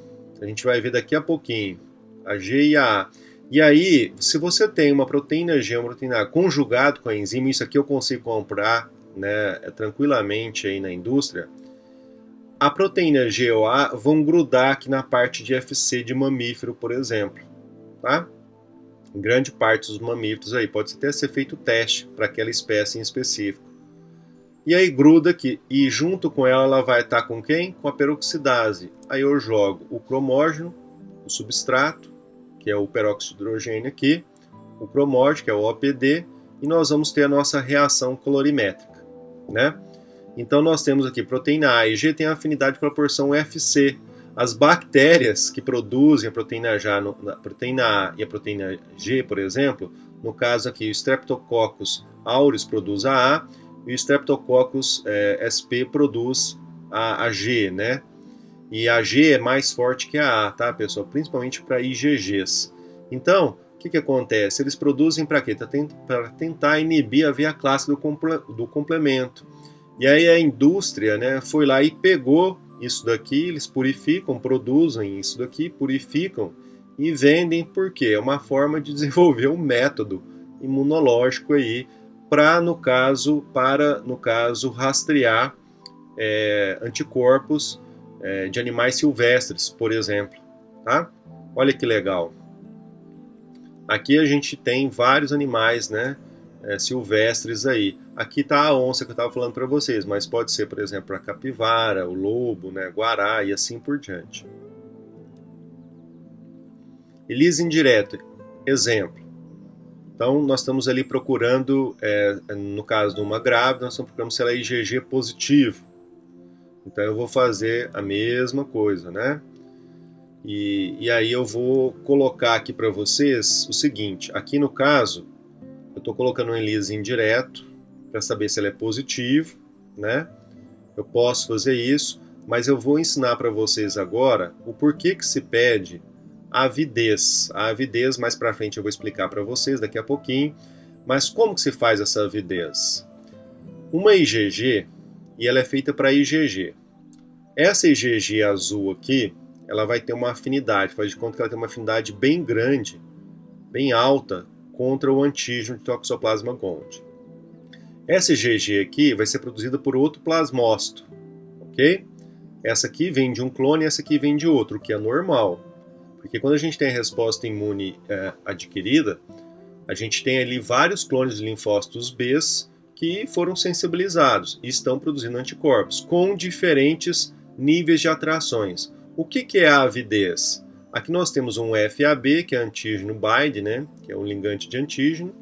A gente vai ver daqui a pouquinho, a G e a A. E aí, se você tem uma proteína G, uma proteína A conjugado com a enzima, isso aqui eu consigo comprar, né, tranquilamente aí na indústria, a proteína G ou A vão grudar aqui na parte de FC de mamífero, por exemplo. Tá? Em grande parte dos mamíferos aí, pode até ser feito teste para aquela espécie em específico. E aí gruda aqui, e junto com ela vai estar com quem? Com a peroxidase. Aí eu jogo o cromógeno, o substrato, que é o peróxido de hidrogênio aqui, o cromógeno, que é o OPD, e nós vamos ter a nossa reação colorimétrica, né? Então nós temos aqui proteína A e G tem afinidade pela porção FC. As bactérias que produzem a proteína A e a proteína G, por exemplo, no caso aqui o Streptococcus aureus produz a A, e o Streptococcus sp produz a G, né? E a G é mais forte que a A, tá, pessoal? Principalmente para IgGs. Então, o que acontece? Eles produzem para quê? Para tentar inibir a via clássica do complemento. E aí a indústria, né, foi lá e pegou isso daqui, eles purificam, produzem isso daqui, purificam e vendem, porque é uma forma de desenvolver um método imunológico aí para, no caso, rastrear anticorpos de animais silvestres, por exemplo. Tá? Olha que legal. Aqui a gente tem vários animais, né, silvestres aí. Aqui está a onça que eu estava falando para vocês, mas pode ser, por exemplo, a capivara, o lobo, né, guará e assim por diante. ELISA indireta, exemplo. Então, nós estamos ali procurando, no caso de uma grávida, nós estamos procurando se ela é IgG positivo. Então, eu vou fazer a mesma coisa, né? E aí eu vou colocar aqui para vocês o seguinte. Aqui no caso, eu estou colocando um ELISA indireto para saber se ela é positivo, né? Eu posso fazer isso, mas eu vou ensinar para vocês agora o porquê que se pede avidez. A avidez, mais para frente eu vou explicar para vocês daqui a pouquinho. Mas como que se faz essa avidez? Uma IgG, e ela é feita para IgG. Essa IgG azul aqui, ela vai ter uma afinidade, faz de conta que ela tem uma afinidade bem grande, bem alta, contra o antígeno de Toxoplasma gondii. Essa IgG aqui vai ser produzida por outro plasmócito, ok? Essa aqui vem de um clone e essa aqui vem de outro, o que é normal. Porque quando a gente tem a resposta imune adquirida, a gente tem ali vários clones de linfócitos B que foram sensibilizados e estão produzindo anticorpos, com diferentes níveis de atrações. O que é a avidez? Aqui nós temos um FAB, que é antígeno bind, né? Que é um ligante de antígeno.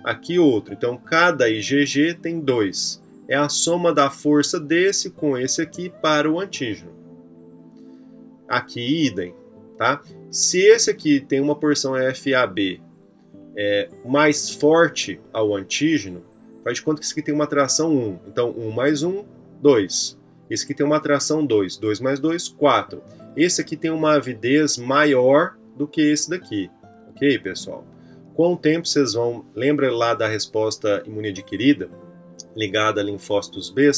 Aqui outro. Então, cada IgG tem 2. É a soma da força desse com esse aqui para o antígeno. Aqui, idem. Tá? Se esse aqui tem uma porção FAB mais forte ao antígeno, faz de conta que esse aqui tem uma atração 1. Então, 1 mais 1, 2. Esse aqui tem uma atração 2. 2 mais 2, 4. Esse aqui tem uma avidez maior do que esse daqui. Ok, pessoal? Com o tempo, vocês vão... Lembra lá da resposta imune adquirida, ligada a linfócitos B?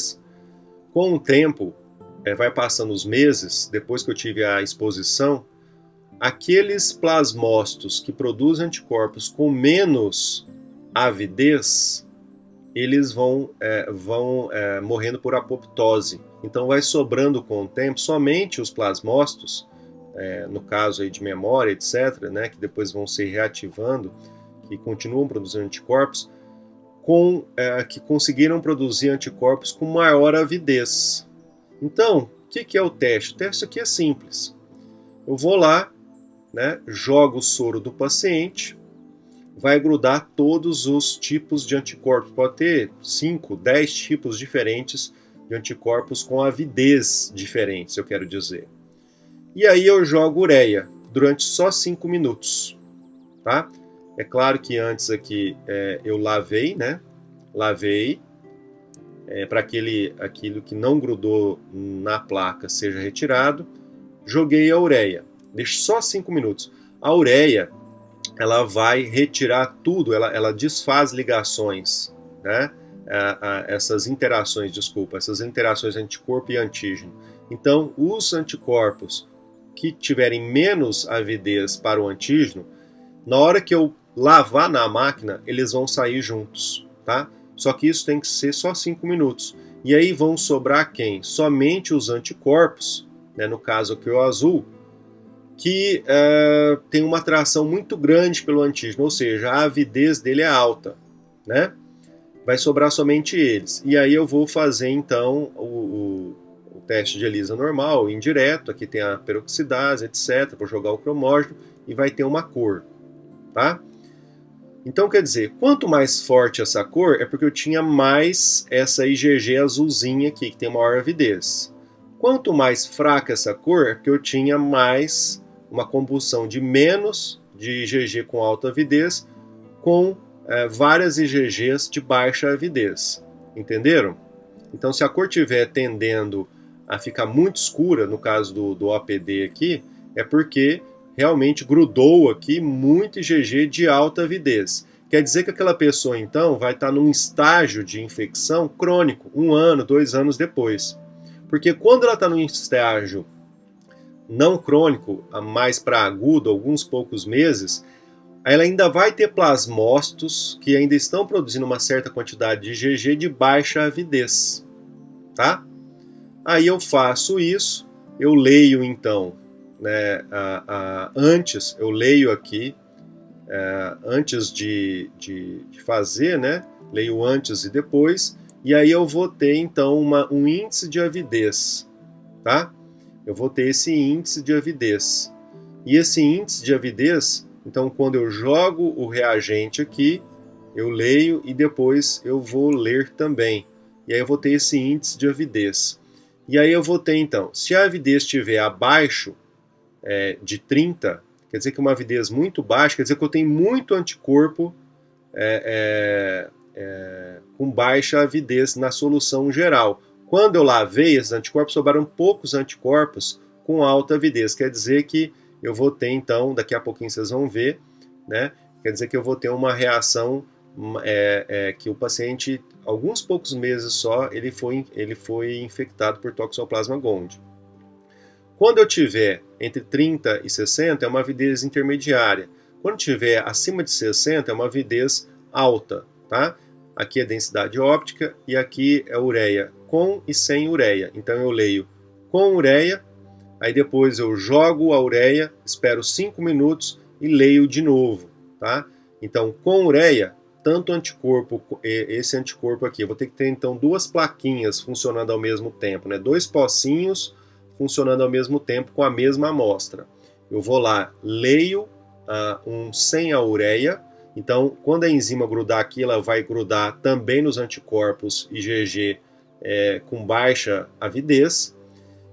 Com o tempo, vai passando os meses, depois que eu tive a exposição, aqueles plasmócitos que produzem anticorpos com menos avidez, eles vão morrendo por apoptose. Então vai sobrando com o tempo somente os plasmócitos, no caso aí de memória, etc., né, que depois vão se reativando, que continuam produzindo anticorpos, que conseguiram produzir anticorpos com maior avidez. Então, o que é o teste? O teste aqui é simples. Eu vou lá, né, jogo o soro do paciente, vai grudar todos os tipos de anticorpos. Pode ter 5, 10 tipos diferentes de anticorpos com avidez diferentes, eu quero dizer. E aí eu jogo ureia durante só 5 minutos. Tá? É claro que antes aqui eu lavei, né? Lavei para aquilo que não grudou na placa seja retirado. Joguei a ureia. Deixo só 5 minutos. A ureia, ela vai retirar tudo, ela desfaz ligações, né? Essas interações anticorpo e antígeno. Então, os anticorpos que tiverem menos avidez para o antígeno, na hora que eu lavar na máquina, eles vão sair juntos, tá? Só que isso tem que ser só 5 minutos. E aí vão sobrar quem? Somente os anticorpos, né? No caso aqui o azul, que tem uma atração muito grande pelo antígeno, ou seja, a avidez dele é alta, né? Vai sobrar somente eles. E aí eu vou fazer então o teste de ELISA normal, indireto, aqui tem a peroxidase, etc, vou jogar o cromógeno e vai ter uma cor, tá? Então quer dizer, quanto mais forte essa cor, é porque eu tinha mais essa IgG azulzinha aqui, que tem maior avidez. Quanto mais fraca essa cor, é porque eu tinha mais uma combustão de menos de IgG com alta avidez com várias IgGs de baixa avidez. Entenderam? Então, se a cor estiver tendendo a ficar muito escura, no caso do OPD aqui, é porque realmente grudou aqui muito IgG de alta avidez. Quer dizer que aquela pessoa, então, vai estar num estágio de infecção crônico, 1 ano, 2 anos depois. Porque quando ela está num estágio não crônico, mais para agudo, alguns poucos meses, ela ainda vai ter plasmócitos que ainda estão produzindo uma certa quantidade de IgG de baixa avidez, tá? Aí eu faço isso, eu leio então, né, antes, eu leio aqui, antes de fazer, né, leio antes e depois, e aí eu vou ter então um índice de avidez, tá? Eu vou ter esse índice de avidez. E esse índice de avidez, então quando eu jogo o reagente aqui, eu leio e depois eu vou ler também. E aí eu vou ter esse índice de avidez. E aí eu vou ter então, se a avidez estiver abaixo de 30, quer dizer que uma avidez muito baixa, quer dizer que eu tenho muito anticorpo com baixa avidez na solução geral. Quando eu lavei esses anticorpos, sobraram poucos anticorpos com alta avidez. Quer dizer que eu vou ter então, daqui a pouquinho vocês vão ver, né? Quer dizer que eu vou ter uma reação que o paciente, alguns poucos meses só, ele foi infectado por Toxoplasma gondii. Quando eu tiver entre 30 e 60, é uma avidez intermediária. Quando tiver acima de 60, é uma avidez alta, tá? Aqui é densidade óptica e aqui é ureia com e sem ureia. Então eu leio com ureia, aí depois eu jogo a ureia, espero 5 minutos e leio de novo, tá? Então com ureia, tanto anticorpo, esse anticorpo aqui, eu vou ter que ter então duas plaquinhas funcionando ao mesmo tempo, né? Dois pocinhos funcionando ao mesmo tempo com a mesma amostra. Eu vou lá, leio um sem a ureia, então quando a enzima grudar aqui, ela vai grudar também nos anticorpos IgG com baixa avidez,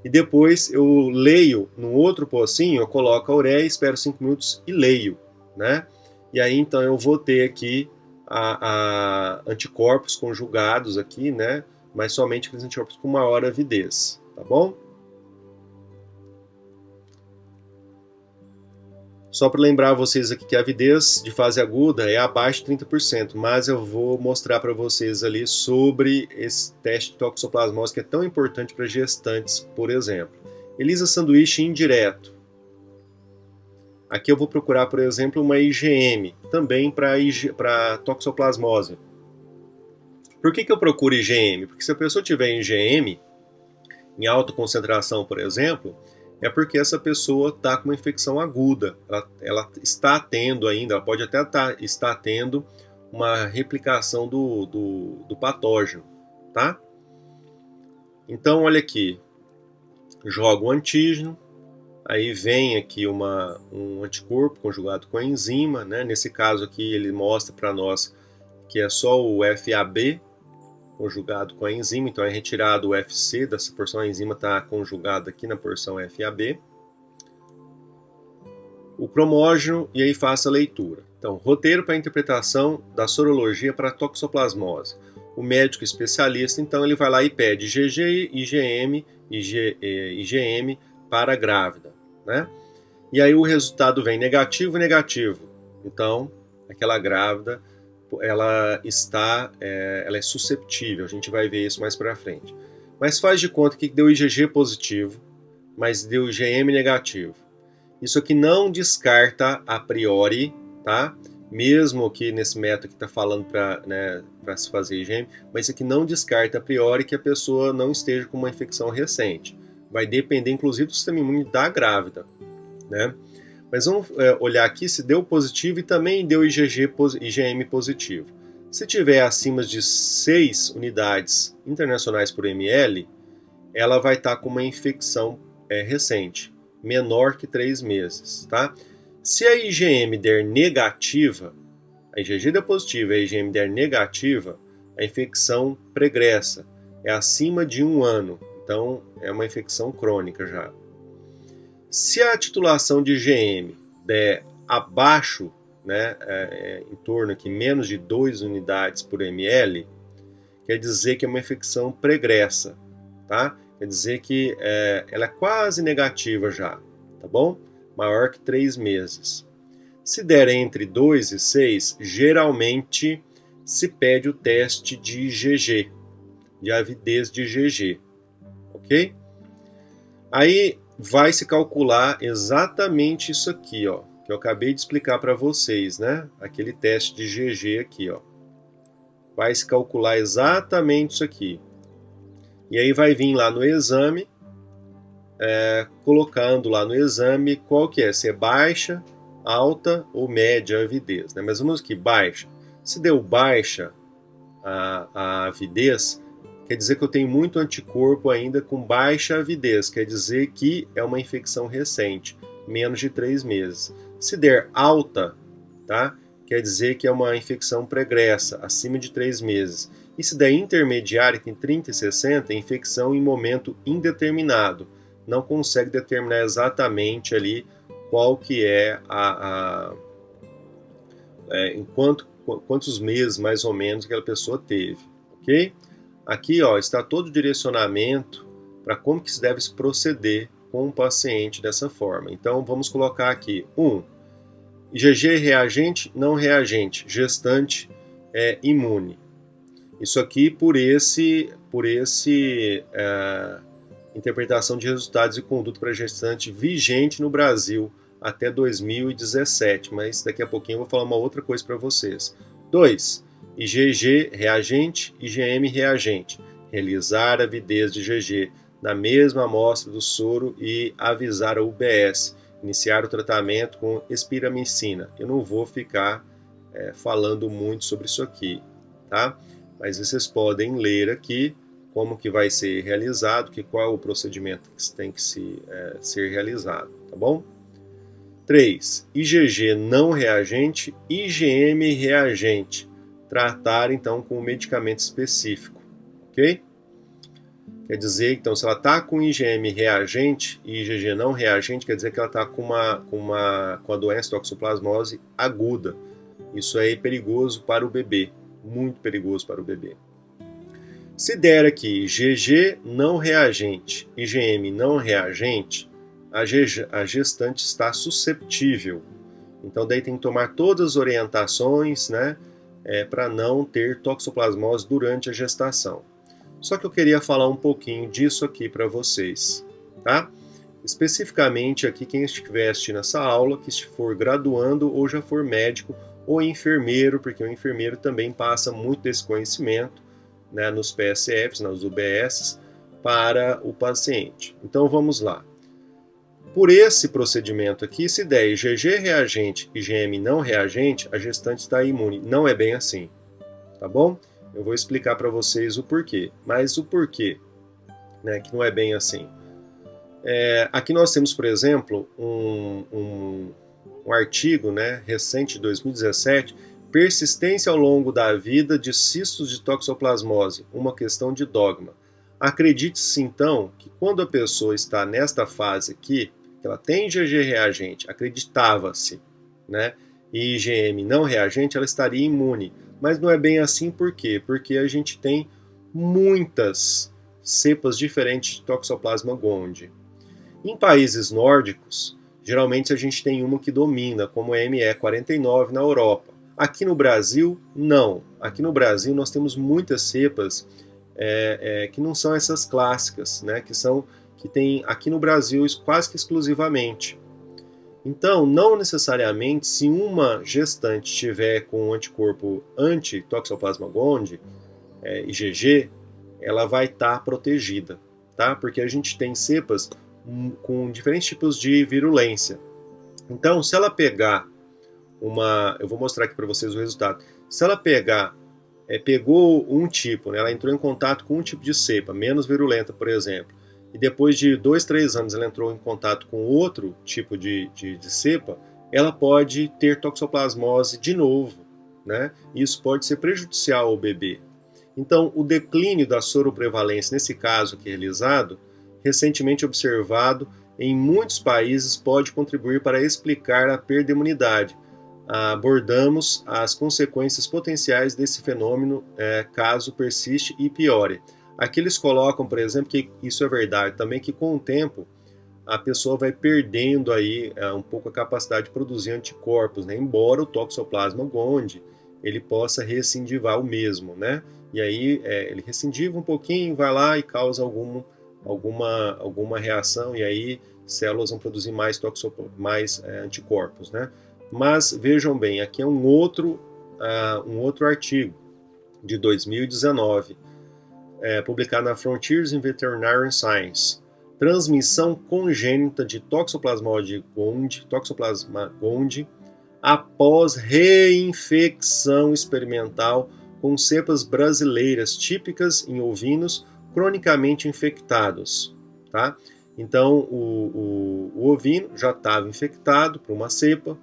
e depois eu leio no outro pocinho, eu coloco a ureia, espero 5 minutos e leio, né? E aí então eu vou ter aqui anticorpos conjugados aqui, né? Mas somente aqueles anticorpos com maior avidez, tá bom? Só para lembrar vocês aqui que a avidez de fase aguda é abaixo de 30%, mas eu vou mostrar para vocês ali sobre esse teste de toxoplasmose que é tão importante para gestantes, por exemplo. ELISA sanduíche indireto. Aqui eu vou procurar, por exemplo, uma IgM, também para toxoplasmose. Por que eu procuro IgM? Porque se a pessoa tiver IgM, em alta concentração, por exemplo, é porque essa pessoa está com uma infecção aguda. Ela está tendo ainda, ela pode até estar tendo uma replicação do patógeno, tá? Então, olha aqui, jogo o antígeno, aí vem aqui um anticorpo conjugado com a enzima, né? Nesse caso aqui ele mostra para nós que é só o FAB conjugado com a enzima, então é retirado o FC dessa porção, a enzima está conjugada aqui na porção FAB. O cromógeno, e aí faça a leitura. Então, roteiro para a interpretação da sorologia para toxoplasmose. O médico especialista, então, ele vai lá e pede IgG, IgM, IgM para a grávida, né? E aí o resultado vem negativo e negativo. Então, aquela grávida ela é susceptível, a gente vai ver isso mais para frente. Mas faz de conta que deu IgG positivo, mas deu IgM negativo. Isso aqui não descarta a priori, tá? Mesmo aqui nesse método que está falando para se fazer IgM, mas isso aqui não descarta a priori que a pessoa não esteja com uma infecção recente. Vai depender, inclusive, do sistema imune da grávida, né? Mas vamos olhar aqui se deu positivo e também deu IgM positivo. Se tiver acima de 6 unidades internacionais por ml, ela vai estar com uma infecção recente, menor que 3 meses. Tá? Se a IgM der negativa, a IgG der positiva e a IgM der negativa, a infecção pregressa, é acima de 1 ano. Então, é uma infecção crônica já. Se a titulação de IgM der abaixo, né, em torno aqui menos de 2 unidades por ml, quer dizer que é uma infecção pregressa, tá? Quer dizer que ela é quase negativa já, tá bom? Maior que 3 meses. Se der entre 2 e 6, geralmente se pede o teste de IgG, de avidez de IgG, ok? Aí vai se calcular exatamente isso aqui, ó, que eu acabei de explicar para vocês, né? Aquele teste de IgG aqui, ó. Vai se calcular exatamente isso aqui. E aí vai vir lá no exame, colocando lá no exame qual que é, se é baixa, alta ou média a avidez, né? Mas vamos aqui, baixa. Se deu baixa a avidez, quer dizer que eu tenho muito anticorpo ainda com baixa avidez, quer dizer que é uma infecção recente, menos de 3 meses. Se der alta, tá? Quer dizer que é uma infecção pregressa, acima de 3 meses. E se der intermediária, que em 30 e 60, é infecção em momento indeterminado. Não consegue determinar exatamente ali qual que é em quantos meses mais ou menos aquela pessoa teve, ok? Aqui, ó, está todo o direcionamento para como que se deve proceder com o paciente dessa forma. Então, vamos colocar aqui 1. IgG reagente, não reagente, gestante imune. Isso aqui por esse interpretação de resultados e conduta para gestante vigente no Brasil até 2017, mas daqui a pouquinho eu vou falar uma outra coisa para vocês. 2. IgG reagente, IgM reagente. Realizar a avidez de IgG na mesma amostra do soro e avisar a UBS. Iniciar o tratamento com espiramicina. Eu não vou ficar falando muito sobre isso aqui, tá? Mas vocês podem ler aqui como que vai ser realizado, qual é o procedimento que tem que ser realizado, tá bom? 3. IgG não reagente, IgM reagente. Tratar, então, com um medicamento específico, ok? Quer dizer, então, se ela está com IgM reagente e IgG não reagente, quer dizer que ela está com a doença toxoplasmose aguda. Isso é perigoso para o bebê, muito perigoso para o bebê. Se der aqui IgG não reagente, IgM não reagente, a gestante está susceptível. Então, daí tem que tomar todas as orientações, né, para não ter toxoplasmose durante a gestação. Só que eu queria falar um pouquinho disso aqui para vocês, tá? Especificamente aqui quem estiver assistindo essa aula, que for graduando ou já for médico ou enfermeiro, porque o enfermeiro também passa muito desse conhecimento, né, nos PSFs, nas UBSs, para o paciente. Então vamos lá. Por esse procedimento aqui, se der IgG reagente e IgM não reagente, a gestante está imune. Não é bem assim, tá bom? Eu vou explicar para vocês o porquê. Mas o porquê, né, que não é bem assim. Aqui nós temos, por exemplo, um artigo, né, recente de 2017, persistência ao longo da vida de cistos de toxoplasmose, uma questão de dogma. Acredite-se então que quando a pessoa está nesta fase aqui, que ela tem IgG reagente, acreditava-se, né, e IgM não reagente, ela estaria imune. Mas não é bem assim, por quê? Porque a gente tem muitas cepas diferentes de Toxoplasma gondii. Em países nórdicos, geralmente a gente tem uma que domina, como a ME49 na Europa. Aqui no Brasil, não. Aqui no Brasil nós temos muitas cepas que não são essas clássicas, né? Que tem aqui no Brasil quase que exclusivamente. Então, não necessariamente, se uma gestante estiver com um anticorpo anti-Toxoplasma gondii, IgG, ela vai estar protegida, tá? Porque a gente tem cepas com diferentes tipos de virulência. Então, se ela pegar eu vou mostrar aqui para vocês o resultado. Se ela pegou um tipo, né, ela entrou em contato com um tipo de cepa, menos virulenta, por exemplo, e depois de 2, 3 anos ela entrou em contato com outro tipo de cepa, ela pode ter toxoplasmose de novo, né? Isso pode ser prejudicial ao bebê. Então, o declínio da soroprevalência, nesse caso aqui realizado, recentemente observado em muitos países, pode contribuir para explicar a perda de imunidade. Abordamos as consequências potenciais desse fenômeno caso persiste e piore. Aqui eles colocam, por exemplo, que isso é verdade também, que com o tempo a pessoa vai perdendo aí um pouco a capacidade de produzir anticorpos, né? Embora o Toxoplasma gondii ele possa recidivar o mesmo, né? E aí ele recidiva um pouquinho, vai lá e causa alguma reação, e aí células vão produzir mais anticorpos, né? Mas vejam bem, aqui é um outro artigo de 2019, publicado na Frontiers in Veterinary Science. Transmissão congênita de Toxoplasma gondii após reinfecção experimental com cepas brasileiras típicas em ovinos cronicamente infectados, tá? Então, o ovino já estava infectado por uma cepa.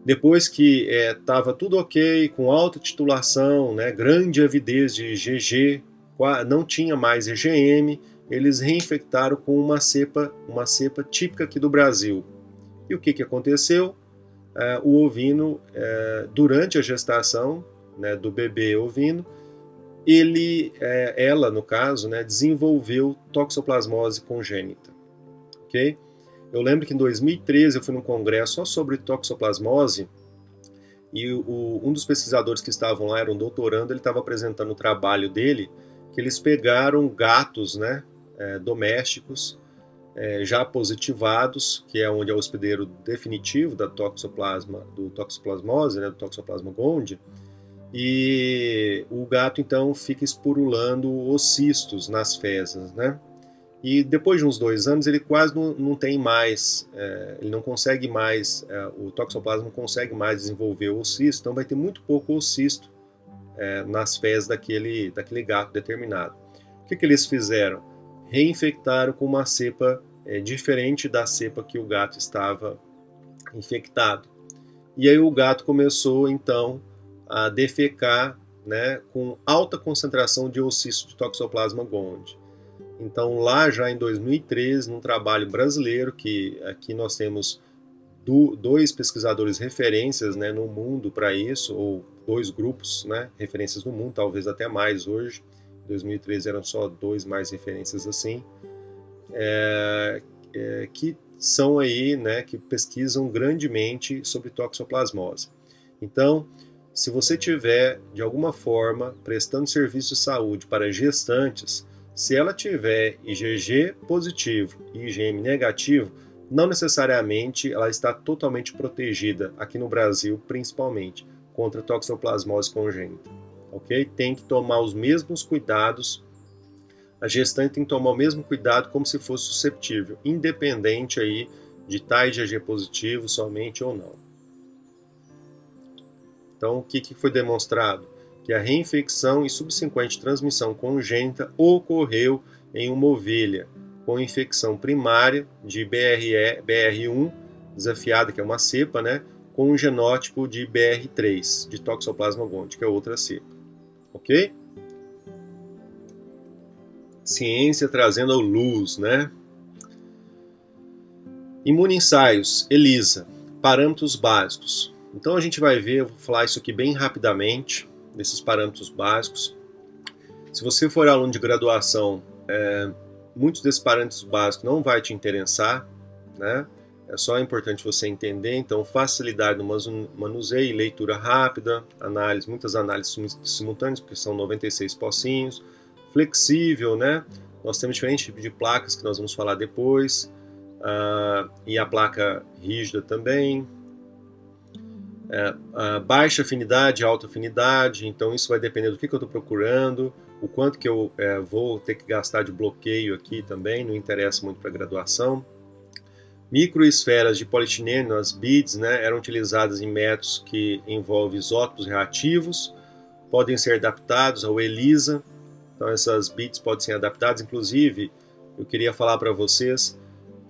Depois que estava tudo ok, com alta titulação, né, grande avidez de IgG, não tinha mais IgM, eles reinfectaram com uma cepa típica aqui do Brasil. E o que aconteceu? O ovino, durante a gestação, né, do bebê ovino, ela, no caso, né, desenvolveu toxoplasmose congênita. ok? Eu lembro que em 2013 eu fui num congresso só sobre toxoplasmose e um dos pesquisadores que estavam lá era um doutorando, ele estava apresentando o trabalho dele, que eles pegaram gatos, né, domésticos, já positivados, que é onde é o hospedeiro definitivo do toxoplasmose, né, do Toxoplasma gondii, e o gato então fica espurulando os cistos nas fezes, né? E depois de uns 2 anos ele quase não tem mais, ele não consegue mais, o toxoplasma não consegue mais desenvolver o cisto, então vai ter muito pouco ocisto nas fezes daquele gato determinado. O que eles fizeram? Reinfectaram com uma cepa diferente da cepa que o gato estava infectado. E aí o gato começou então a defecar, né, com alta concentração de ocisto de Toxoplasma gondii. Então lá já em 2013, num trabalho brasileiro, que aqui nós temos 2 pesquisadores referências, né, no mundo para isso, ou 2 grupos, né, referências no mundo, talvez até mais hoje. Em 2013 eram só 2 mais referências assim, que são aí, né, que pesquisam grandemente sobre toxoplasmose. Então, se você tiver, de alguma forma, prestando serviço de saúde para gestantes, se ela tiver IgG positivo e IgM negativo, não necessariamente ela está totalmente protegida, aqui no Brasil principalmente, contra toxoplasmose congênita. Ok? Tem que tomar os mesmos cuidados, a gestante tem que tomar o mesmo cuidado como se fosse susceptível, independente aí de estar IgG positivo somente ou não. Então, o que foi demonstrado? Que a reinfecção e subsequente transmissão congênita ocorreu em uma ovelha com infecção primária de BR1 desafiada, que é uma cepa, né, com um genótipo de BR3, de Toxoplasma gondii, que é outra cepa. Ok? Ciência trazendo a luz, né? Imunoensaios, ELISA, parâmetros básicos. Então a gente vai ver, eu vou falar isso aqui bem rapidamente, desses parâmetros básicos. Se você for aluno de graduação, muitos desses parâmetros básicos não vai te interessar, né? É só importante você entender. Então, facilidade no manuseio, leitura rápida, muitas análises simultâneas, porque são 96 pocinhos, flexível, né? Nós temos diferentes tipos de placas que nós vamos falar depois, e a placa rígida também. Baixa afinidade, alta afinidade, então isso vai depender do que eu estou procurando, o quanto que eu vou ter que gastar de bloqueio aqui também, não interessa muito para a graduação. Microesferas de polietileno, as beads, né, eram utilizadas em métodos que envolvem isótopos reativos, podem ser adaptados ao ELISA, então essas beads podem ser adaptadas, inclusive eu queria falar para vocês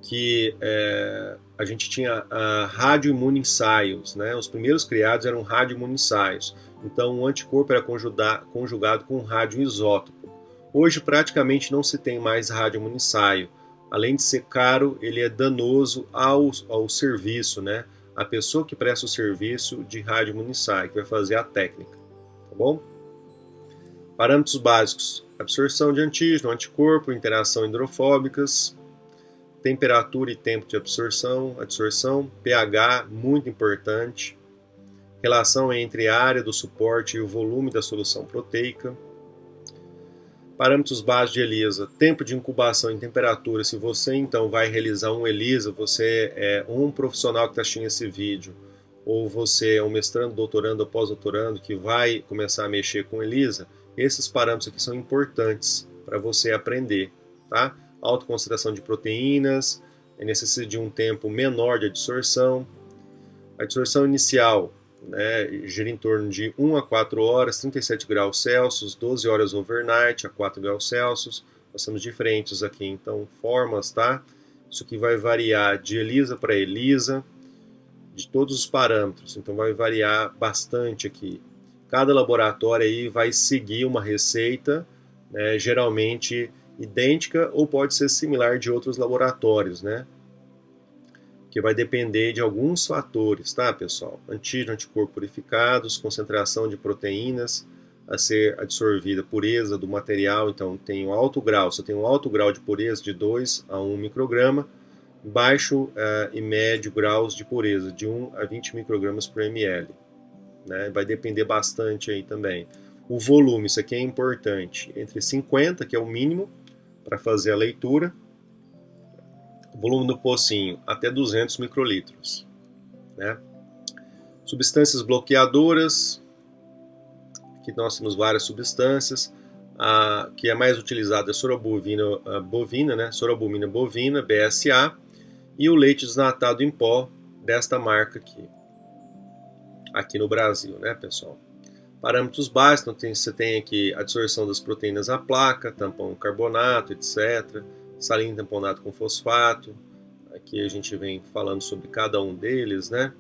que a gente tinha radioimunoensaios, né? Os primeiros criados eram radioimunoensaios, então o anticorpo era conjugado com radioisótopo. Hoje praticamente não se tem mais radioimunoensaio. Além de ser caro, ele é danoso ao serviço, né? A pessoa que presta o serviço de radioimunoensaio, que vai fazer a técnica, tá bom? Parâmetros básicos: absorção de antígeno, anticorpo, interação hidrofóbicas, temperatura e tempo de absorção, pH, muito importante, relação entre a área do suporte e o volume da solução proteica. Parâmetros básicos de ELISA: tempo de incubação em temperatura. Se você então vai realizar um ELISA, você é um profissional que está assistindo esse vídeo, ou você é um mestrando, doutorando ou pós-doutorando que vai começar a mexer com ELISA, esses parâmetros aqui são importantes para você aprender, tá? Alta concentração de proteínas, necessita de um tempo menor de adsorção. A adsorção inicial, né, gira em torno de 1 a 4 horas, 37 graus Celsius, 12 horas overnight a 4 graus Celsius. Nós temos diferentes aqui, então, formas, tá? Isso aqui vai variar de ELISA para ELISA, de todos os parâmetros, então vai variar bastante aqui. Cada laboratório aí vai seguir uma receita, né, geralmente idêntica ou pode ser similar de outros laboratórios, né? Que vai depender de alguns fatores, tá, pessoal? Antígeno, anticorpo purificados, concentração de proteínas a ser absorvida, pureza do material, então tem um alto grau, se eu tenho um alto grau de pureza de 2 a 1 micrograma, baixo e médio graus de pureza, de 1 a 20 microgramas por ml. Né? Vai depender bastante aí também. O volume, isso aqui é importante, entre 50, que é o mínimo para fazer a leitura, o volume do pocinho até 200 microlitros. Né? Substâncias bloqueadoras, aqui nós temos várias substâncias. A que é mais utilizada é a sorobovina bovina, né? Sorobumina bovina, BSA, e o leite desnatado em pó desta marca aqui no Brasil, né, pessoal? Parâmetros básicos, então você tem aqui a absorção das proteínas à placa, tampão carbonato, etc. Salina tamponado com fosfato. Aqui a gente vem falando sobre cada um deles, né?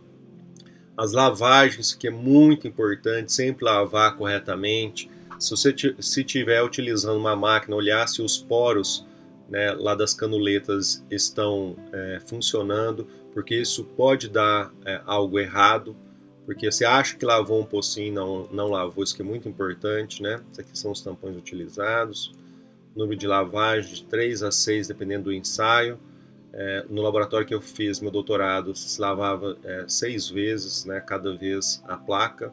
As lavagens, que é muito importante, sempre lavar corretamente. Se você estiver utilizando uma máquina, olhar se os poros, né, lá das canuletas estão funcionando, porque isso pode dar algo errado, porque você acha que lavou um pocinho, não lavou, isso que é muito importante, né? Esses aqui são os tampões utilizados, número de lavagem de 3 a 6, dependendo do ensaio. No laboratório que eu fiz meu doutorado, se lavava 6 vezes, né, cada vez a placa.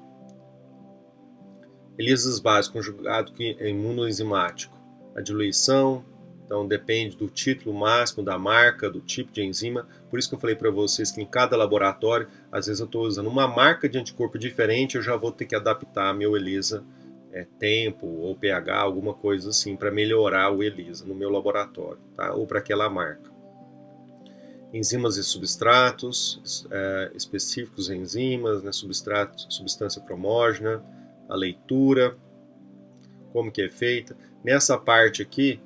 ELISAs básicos, conjugado com imunoenzimático. A diluição, então depende do título máximo, da marca, do tipo de enzima. Por isso que eu falei para vocês que em cada laboratório, às vezes eu estou usando uma marca de anticorpo diferente, eu já vou ter que adaptar meu ELISA tempo ou pH, alguma coisa assim, para melhorar o ELISA no meu laboratório, tá? Ou para aquela marca. Enzimas e substratos, específicos enzimas, né? Substância cromógena, a leitura, como que é feita. Nessa parte aqui,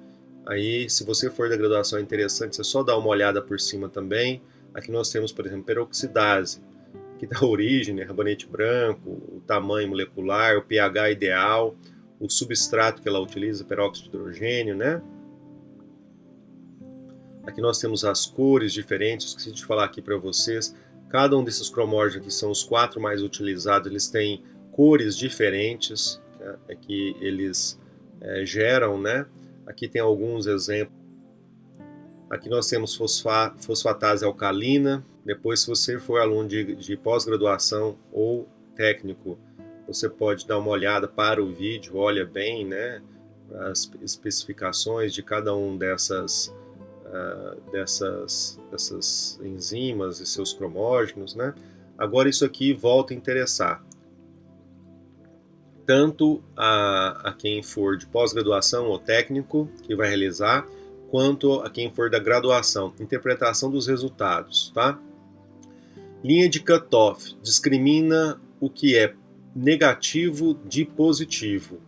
aí se você for da graduação é interessante, você só dá uma olhada por cima também. Aqui nós temos, por exemplo, peroxidase, que dá origem, né, rabanete branco, o tamanho molecular, o pH ideal, o substrato que ela utiliza, peróxido de hidrogênio, né? Aqui nós temos as cores diferentes, esqueci de falar aqui para vocês. Cada um desses cromógenos aqui são os 4 mais utilizados, eles têm cores diferentes, né, que eles geram, né? Aqui tem alguns exemplos. Aqui nós temos fosfatase alcalina. Depois, se você for aluno de pós-graduação ou técnico, você pode dar uma olhada para o vídeo, olha bem, né, as especificações de cada um dessas enzimas e seus cromógenos, né? Agora isso aqui volta a interessar tanto a quem for de pós-graduação ou técnico que vai realizar, quanto a quem for da graduação. Interpretação dos resultados, tá? Linha de cutoff discrimina o que é negativo de positivo.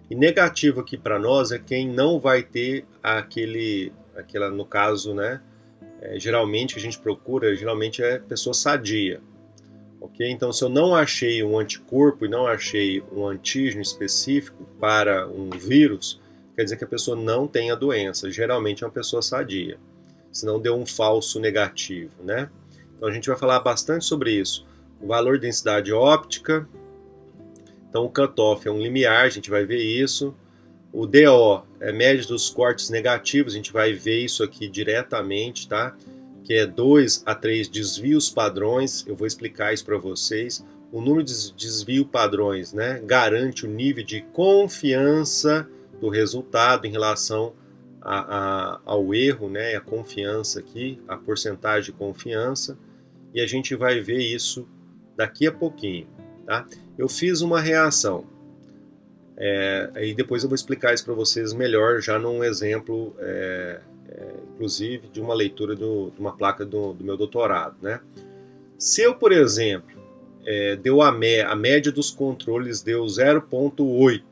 E negativo aqui para nós é quem não vai ter aquela, no caso, né? Geralmente que a gente procura, geralmente é pessoa sadia. Okay? Então, se eu não achei um anticorpo e não achei um antígeno específico para um vírus, quer dizer que a pessoa não tem a doença. Geralmente é uma pessoa sadia, senão deu um falso negativo, né? Então, a gente vai falar bastante sobre isso. O valor de densidade óptica. Então, o cutoff é um limiar, a gente vai ver isso. O DO é média dos cortes negativos, a gente vai ver isso aqui diretamente, tá? Que é 2 a 3 desvios padrões, eu vou explicar isso para vocês. O número de desvio padrões, né, garante o nível de confiança do resultado em relação ao erro, né, a confiança aqui, a porcentagem de confiança, e a gente vai ver isso daqui a pouquinho, tá? Eu fiz uma reação, aí depois eu vou explicar isso para vocês melhor, já num exemplo, inclusive de uma leitura de uma placa do meu doutorado, né? Se eu, por exemplo, deu a média dos controles deu 0,08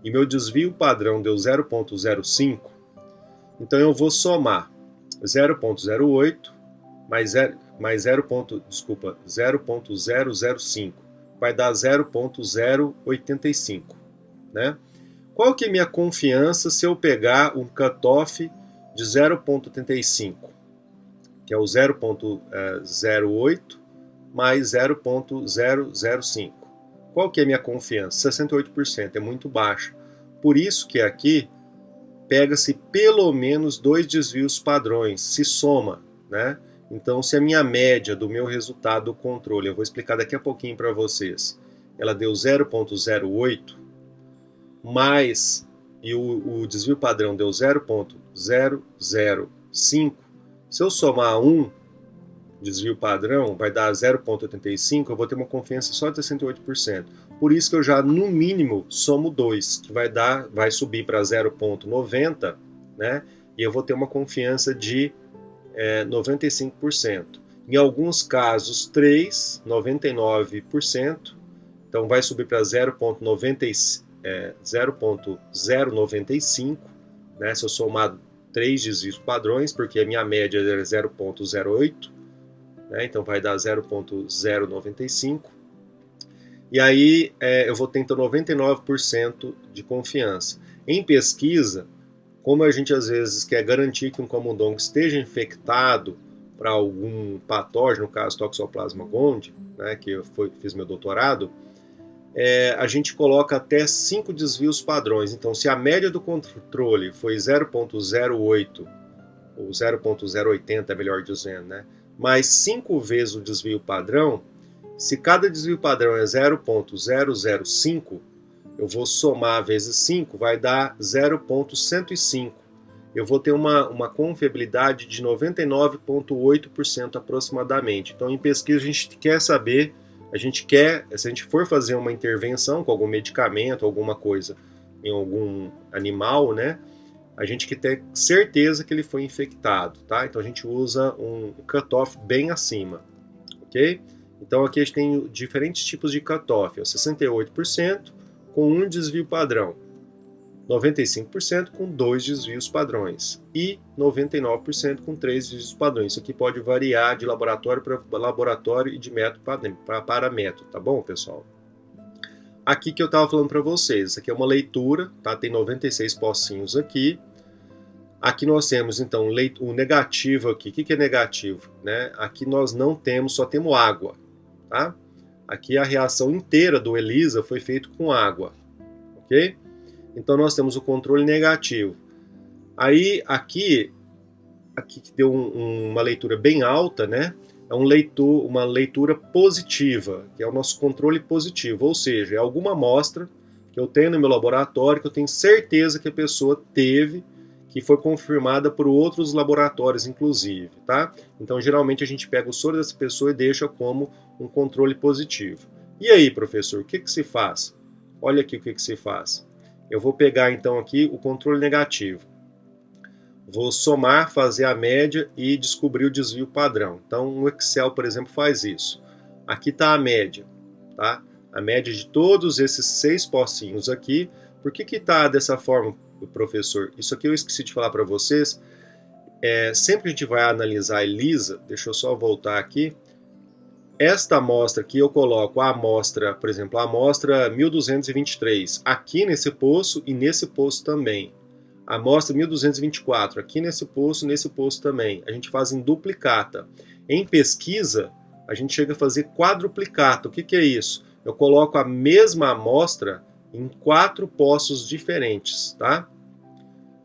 e meu desvio padrão deu 0,05, então eu vou somar 0,08 mais 0,005, vai dar 0,085, né? Qual que é a minha confiança se eu pegar um cutoff de 0,85, que é o 0,08 mais 0,005? Qual que é a minha confiança? 68%, é muito baixa. Por isso que aqui pega-se pelo menos 2 desvios padrões, se soma, né? Então, se a minha média do meu resultado do controle, eu vou explicar daqui a pouquinho para vocês, ela deu 0,08, mais, e o desvio padrão deu 0,005, se eu somar um desvio padrão, vai dar 0,85, eu vou ter uma confiança só de 68%. Por isso que eu já, no mínimo, somo 2, que vai subir para 0,90, né? E eu vou ter uma confiança de 95%. Em alguns casos, 3, 99%. Então, vai subir para 0,095, né? Se eu somar 3 desvios padrões, porque a minha média é 0,08, né? Então, vai dar 0,095. E aí eu vou ter então 99% de confiança. Em pesquisa, como a gente às vezes quer garantir que um camundongo esteja infectado para algum patógeno, no caso Toxoplasma gondii, né, que eu fiz meu doutorado, a gente coloca até 5 desvios padrões. Então, se a média do controle foi 0,08 ou 0,080, melhor dizendo, né, mais 5 vezes o desvio padrão, se cada desvio padrão é 0,005, eu vou somar vezes 5, vai dar 0,105. Eu vou ter uma confiabilidade de 99,8% aproximadamente. Então, em pesquisa, a gente quer saber, se a gente for fazer uma intervenção com algum medicamento, alguma coisa em algum animal, né, a gente quer ter certeza que ele foi infectado, tá? Então, a gente usa um cutoff bem acima, ok? Então aqui a gente tem diferentes tipos de cutoff, 68% com um desvio padrão, 95% com 2 desvios padrões e 99% com 3 desvios padrões. Isso aqui pode variar de laboratório para laboratório e de método para método, tá bom, pessoal? Aqui que eu estava falando para vocês, isso aqui é uma leitura, tá? Tem 96 pocinhos aqui. Aqui nós temos, então, o negativo aqui. O que é negativo? Né? Aqui nós não temos, só temos água. Tá? Aqui a reação inteira do ELISA foi feita com água, ok? Então nós temos o controle negativo. Aí aqui que deu uma leitura bem alta, né? É uma leitura positiva, que é o nosso controle positivo, ou seja, é alguma amostra que eu tenho no meu laboratório que eu tenho certeza que a pessoa teve, que foi confirmada por outros laboratórios, inclusive, tá? Então, geralmente, a gente pega o soro dessa pessoa e deixa como um controle positivo. E aí, professor, o que se faz? Olha aqui o que se faz. Eu vou pegar, então, aqui o controle negativo. Vou somar, fazer a média e descobrir o desvio padrão. Então, o Excel, por exemplo, faz isso. Aqui está a média, tá? A média de todos esses 6 pocinhos aqui. Por que está dessa forma, professor? Isso aqui eu esqueci de falar para vocês. Sempre que a gente vai analisar a ELISA, deixa eu só voltar aqui. Esta amostra aqui eu coloco a amostra, por exemplo, a amostra 1223, aqui nesse poço e nesse poço também. A amostra 1224, aqui nesse poço também. A gente faz em duplicata. Em pesquisa, a gente chega a fazer quadruplicata. O que é isso? Eu coloco a mesma amostra em 4 poços diferentes, tá?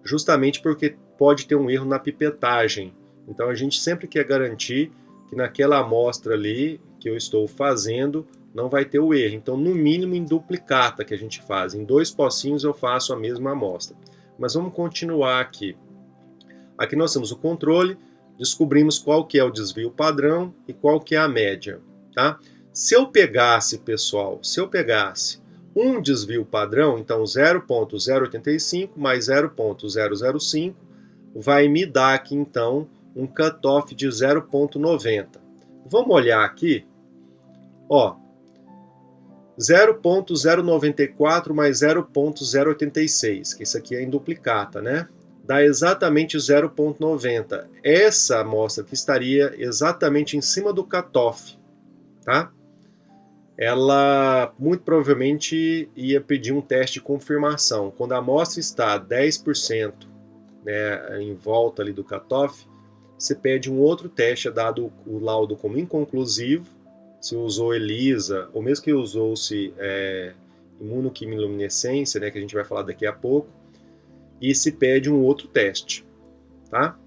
Justamente porque pode ter um erro na pipetagem. Então a gente sempre quer garantir que naquela amostra ali que eu estou fazendo não vai ter o erro. Então, no mínimo em duplicata que a gente faz. Em 2 pocinhos eu faço a mesma amostra. Mas vamos continuar aqui. Aqui nós temos o controle, descobrimos qual que é o desvio padrão e qual que é a média, tá? Se eu pegasse, pessoal, um desvio padrão, então 0,085 mais 0,005, vai me dar aqui, então, um cutoff de 0,90. Vamos olhar aqui, ó, 0,094 mais 0,086, que isso aqui é em duplicata, né? Dá exatamente 0,90. Essa amostra que estaria exatamente em cima do cutoff, tá? Ela muito provavelmente ia pedir um teste de confirmação. Quando a amostra está 10%, né, em volta ali do cutoff, você pede um outro teste, é dado o laudo como inconclusivo, se usou ELISA, ou mesmo que usou-se imunoquimiluminescência, né, que a gente vai falar daqui a pouco, e se pede um outro teste, tá?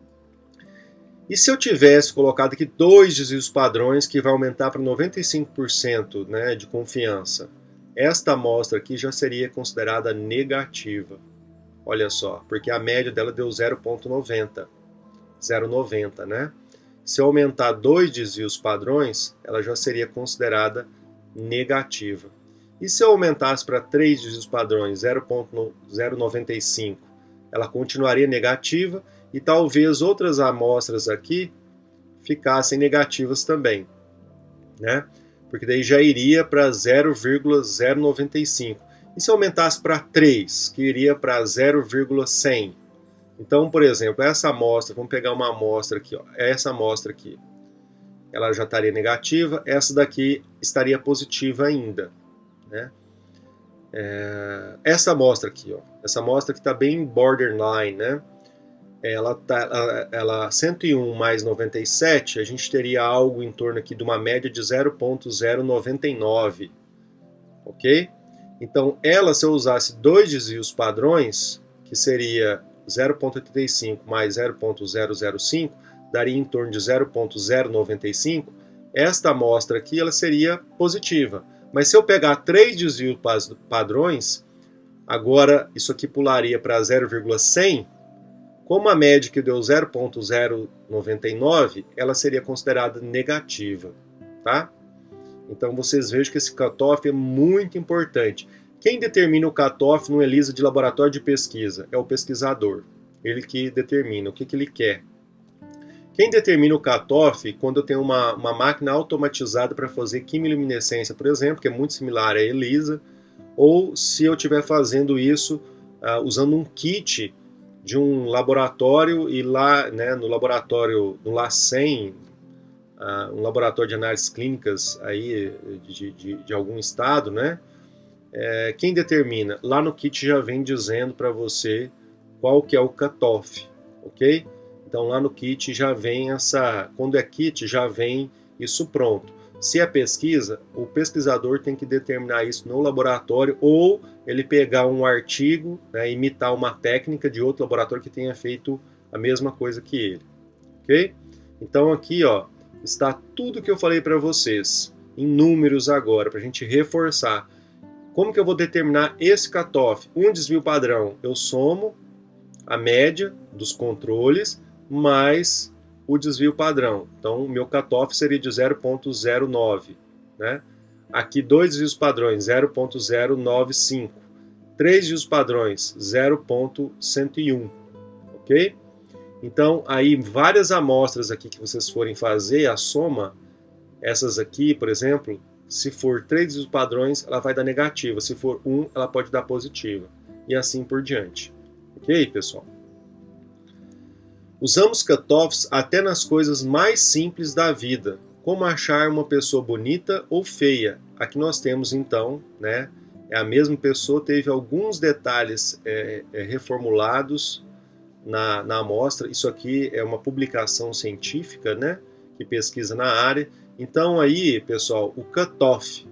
E se eu tivesse colocado aqui 2 desvios padrões, que vai aumentar para 95%, né, de confiança, esta amostra aqui já seria considerada negativa. Olha só, porque a média dela deu 0,90, 0,90, né? Se eu aumentar 2 desvios padrões, ela já seria considerada negativa. E se eu aumentasse para 3 desvios padrões, 0,095, ela continuaria negativa e talvez outras amostras aqui ficassem negativas também, né? Porque daí já iria para 0,095. E se eu aumentasse para 3, que iria para 0,100? Então, por exemplo, essa amostra, vamos pegar uma amostra aqui, ó, essa amostra aqui, ela já estaria negativa, essa daqui estaria positiva ainda, né? Essa amostra aqui, ó, essa amostra que está bem borderline, né? Ela 101 mais 97, a gente teria algo em torno aqui de uma média de 0,099, ok? Então, ela, se eu usasse 2 desvios padrões, que seria 0,85 mais 0,005, daria em torno de 0,095, esta amostra aqui ela seria positiva. Mas se eu pegar 3 desvios padrões, agora isso aqui pularia para 0,100, como a média que deu 0,099, ela seria considerada negativa, tá? Então vocês vejam que esse cutoff é muito importante. Quem determina o cutoff no ELISA de laboratório de pesquisa? É o pesquisador. Ele que determina o que ele quer. Quem determina o cutoff, quando eu tenho uma máquina automatizada para fazer quimiluminescência, por exemplo, que é muito similar à ELISA, ou se eu estiver fazendo isso usando um kit de um laboratório e lá, né, no laboratório, no LACEN, um laboratório de análises clínicas aí de algum estado, né? Quem determina? Lá no kit já vem dizendo para você qual que é o cutoff, ok? Então lá no kit já vem quando é kit já vem isso pronto. Se é pesquisa, o pesquisador tem que determinar isso no laboratório ou ele pegar um artigo, né, imitar uma técnica de outro laboratório que tenha feito a mesma coisa que ele, ok? Então aqui, ó, está tudo que eu falei para vocês em números agora, para a gente reforçar. Como que eu vou determinar esse cutoff? Um desvio padrão, eu somo a média dos controles mais o desvio padrão. Então, o meu cutoff seria de 0,09, né? Aqui, 2 desvios padrões, 0,095. 3 desvios padrões, 0,101, ok? Então, aí, várias amostras aqui que vocês forem fazer, a soma, essas aqui, por exemplo, se for 3 desvios padrões, ela vai dar negativa. Se for 1, ela pode dar positiva. E assim por diante. Ok, pessoal? Usamos cutoffs até nas coisas mais simples da vida, como achar uma pessoa bonita ou feia. Aqui nós temos então, né, a mesma pessoa teve alguns detalhes reformulados na amostra. Isso aqui é uma publicação científica, né, que pesquisa na área. Então aí, pessoal, o cutoff,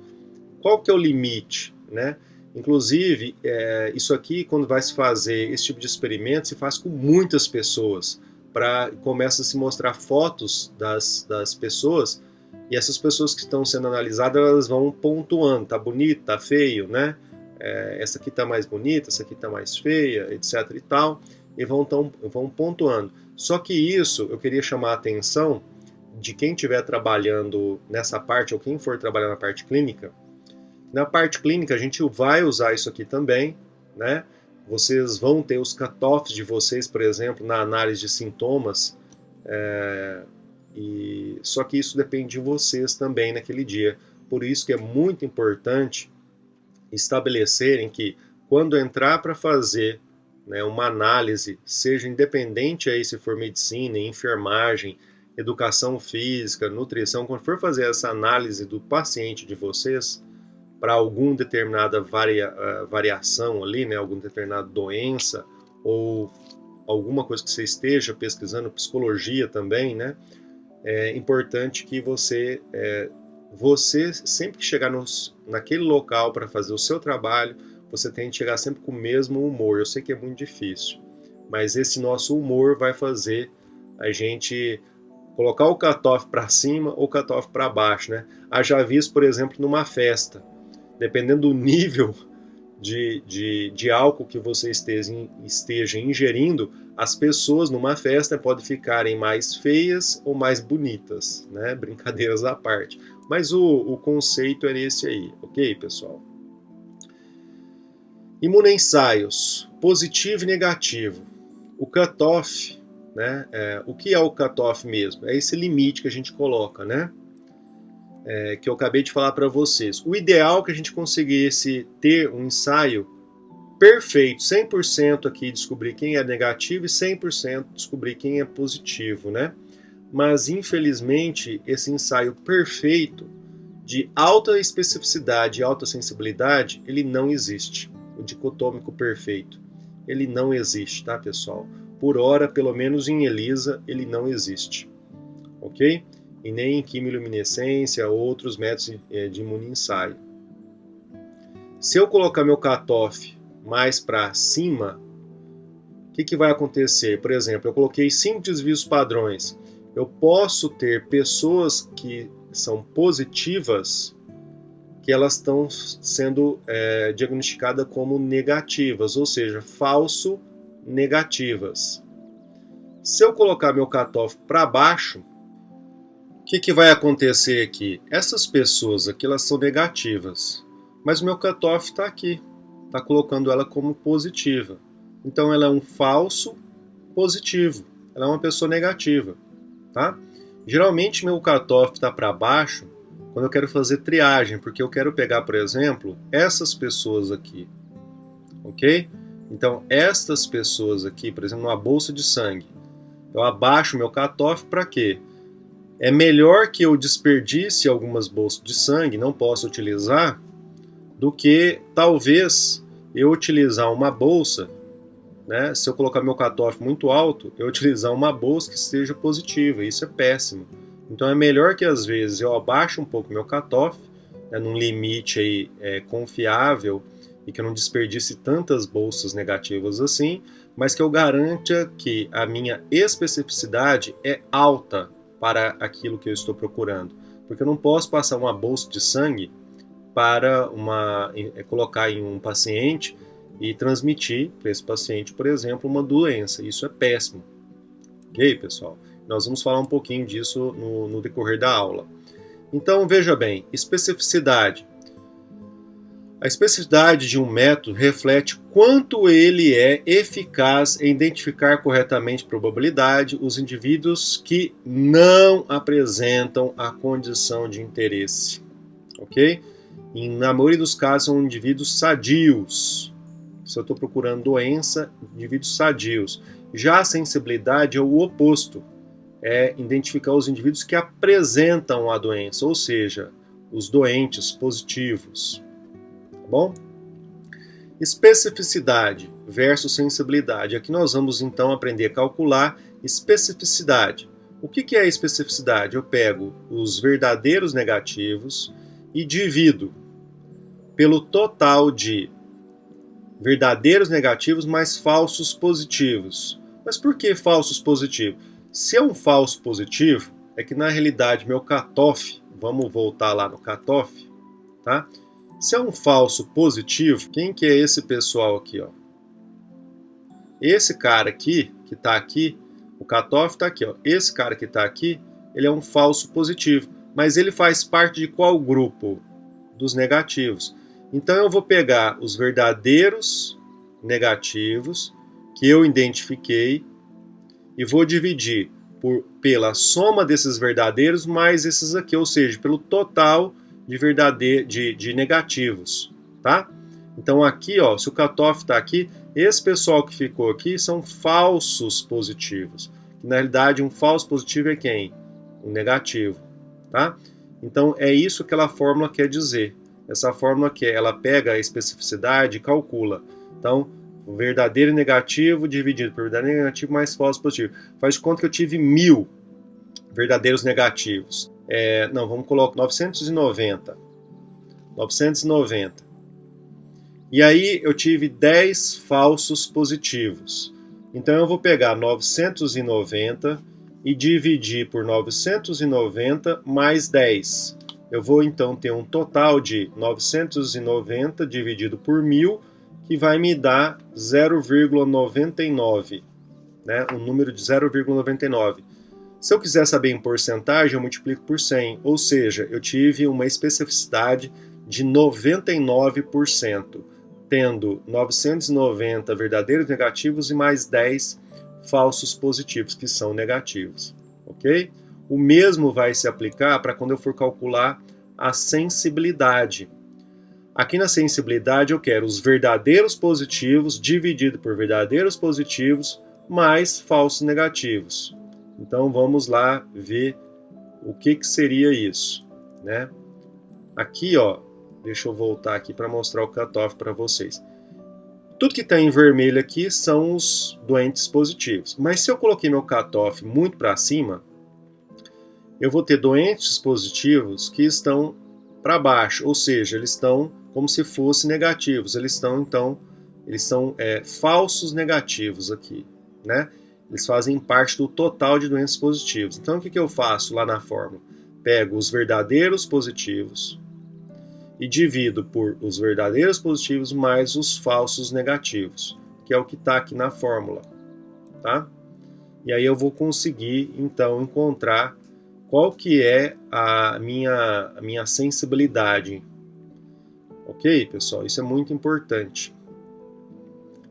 qual que é o limite, né? Inclusive, isso aqui, quando vai se fazer esse tipo de experimento, se faz com muitas pessoas. Começa a se mostrar fotos das pessoas, e essas pessoas que estão sendo analisadas, elas vão pontuando, tá bonito, tá feio, né? Essa aqui tá mais bonita, essa aqui tá mais feia, etc e tal, e vão pontuando. Só que isso, eu queria chamar a atenção de quem estiver trabalhando nessa parte, ou quem for trabalhar na parte clínica. Na parte clínica, a gente vai usar isso aqui também, né? Vocês vão ter os cutoffs de vocês, por exemplo, na análise de sintomas, só que isso depende de vocês também naquele dia. Por isso que é muito importante estabelecerem que, quando entrar para fazer, né, uma análise, seja independente aí se for medicina, enfermagem, educação física, nutrição, quando for fazer essa análise do paciente de vocês, para alguma determinada variação ali, né, alguma determinada doença, ou alguma coisa que você esteja pesquisando, psicologia também, né, é importante que você sempre que chegar naquele local para fazer o seu trabalho, você tem que chegar sempre com o mesmo humor. Eu sei que é muito difícil. mas esse nosso humor vai fazer a gente colocar o cutoff para cima ou o cutoff para baixo, né? Haja visto, por exemplo, numa festa, dependendo do nível de álcool que você esteja ingerindo, as pessoas numa festa podem ficarem mais feias ou mais bonitas, né? Brincadeiras à parte. Mas o conceito é esse aí, ok, pessoal? Imunoensaios, positivo e negativo. O cutoff, né? O que é o cutoff mesmo? É esse limite que a gente coloca, né? Que eu acabei de falar para vocês. O ideal é que a gente conseguisse ter um ensaio perfeito, 100% aqui descobrir quem é negativo e 100% descobrir quem é positivo, né? Mas infelizmente esse ensaio perfeito de alta especificidade e alta sensibilidade, ele não existe. O dicotômico perfeito, ele não existe, tá, pessoal? Por hora, pelo menos em ELISA, ele não existe, ok? E nem em quimiluminescência ou outros métodos de imunoensaio. Se eu colocar meu cutoff mais para cima, o que vai acontecer? Por exemplo, eu coloquei 5 desvios padrões. Eu posso ter pessoas que são positivas, que elas estão sendo diagnosticadas como negativas, ou seja, falso negativas. Se eu colocar meu cutoff para baixo, o que vai acontecer aqui? Essas pessoas aqui, elas são negativas, mas o meu cutoff está aqui, está colocando ela como positiva. Então ela é um falso positivo, ela é uma pessoa negativa, tá? Geralmente meu cutoff está para baixo quando eu quero fazer triagem, porque eu quero pegar, por exemplo, essas pessoas aqui, ok? Então estas pessoas aqui, por exemplo, numa bolsa de sangue, eu abaixo meu cutoff para quê? É melhor que eu desperdice algumas bolsas de sangue, não posso utilizar, do que talvez eu utilizar uma bolsa, né? Se eu colocar meu cutoff muito alto, eu utilizar uma bolsa que esteja positiva, isso é péssimo. Então é melhor que às vezes eu abaixe um pouco meu cutoff, né, num limite aí, confiável e que eu não desperdice tantas bolsas negativas assim, mas que eu garanta que a minha especificidade é alta para aquilo que eu estou procurando. Porque eu não posso passar uma bolsa de sangue para colocar em um paciente e transmitir para esse paciente, por exemplo, uma doença. Isso é péssimo. Ok, pessoal? Nós vamos falar um pouquinho disso no decorrer da aula. Então, veja bem, especificidade. A especificidade de um método reflete quanto ele é eficaz em identificar corretamente probabilidade os indivíduos que não apresentam a condição de interesse, ok? E na maioria dos casos são indivíduos sadios. Se eu estou procurando doença, indivíduos sadios. Já a sensibilidade é o oposto, é identificar os indivíduos que apresentam a doença, ou seja, os doentes positivos. Bom? Especificidade versus sensibilidade. Aqui nós vamos então aprender a calcular especificidade. O que é a especificidade? Eu pego os verdadeiros negativos e divido pelo total de verdadeiros negativos mais falsos positivos. Mas por que falsos positivos? Se é um falso positivo, é que na realidade meu cutoff, vamos voltar lá no cutoff, tá? Se é um falso positivo, quem que é esse pessoal aqui, ó? Esse cara aqui, que está aqui, o cutoff está aqui, ó. Esse cara que está aqui, ele é um falso positivo. Mas ele faz parte de qual grupo? Dos negativos. Então eu vou pegar os verdadeiros negativos que eu identifiquei e vou dividir pela soma desses verdadeiros mais esses aqui, ou seja, pelo total de negativos, tá? Então aqui, ó, se o cutoff está aqui, esse pessoal que ficou aqui são falsos positivos. Na realidade, um falso positivo é quem? Um negativo, tá? Então é isso que aquela fórmula quer dizer. Essa fórmula ela pega a especificidade e calcula. Então, o verdadeiro negativo dividido por verdadeiro negativo mais falso positivo. Faz de conta que eu tive 1000 verdadeiros negativos. Não, vamos colocar 990. 990. E aí eu tive 10 falsos positivos. Então eu vou pegar 990 e dividir por 990 mais 10. Eu vou então ter um total de 990 dividido por 1000, que vai me dar 0,99, né? Um número de 0,99. Se eu quiser saber em porcentagem, eu multiplico por 100, ou seja, eu tive uma especificidade de 99%, tendo 990 verdadeiros negativos e mais 10 falsos positivos, que são negativos, ok? O mesmo vai se aplicar para quando eu for calcular a sensibilidade. Aqui na sensibilidade eu quero os verdadeiros positivos dividido por verdadeiros positivos mais falsos negativos. Então vamos lá ver o que seria isso, né? Aqui, ó, deixa eu voltar aqui para mostrar o cutoff para vocês. Tudo que está em vermelho aqui são os doentes positivos. Mas se eu coloquei meu cutoff muito para cima, eu vou ter doentes positivos que estão para baixo, ou seja, eles estão como se fossem negativos. Eles são falsos negativos aqui, né? Eles fazem parte do total de doentes positivos. Então, o que eu faço lá na fórmula? Pego os verdadeiros positivos e divido por os verdadeiros positivos mais os falsos negativos, que é o que está aqui na fórmula, tá? E aí eu vou conseguir, então, encontrar qual que é a minha sensibilidade. Ok, pessoal? Isso é muito importante.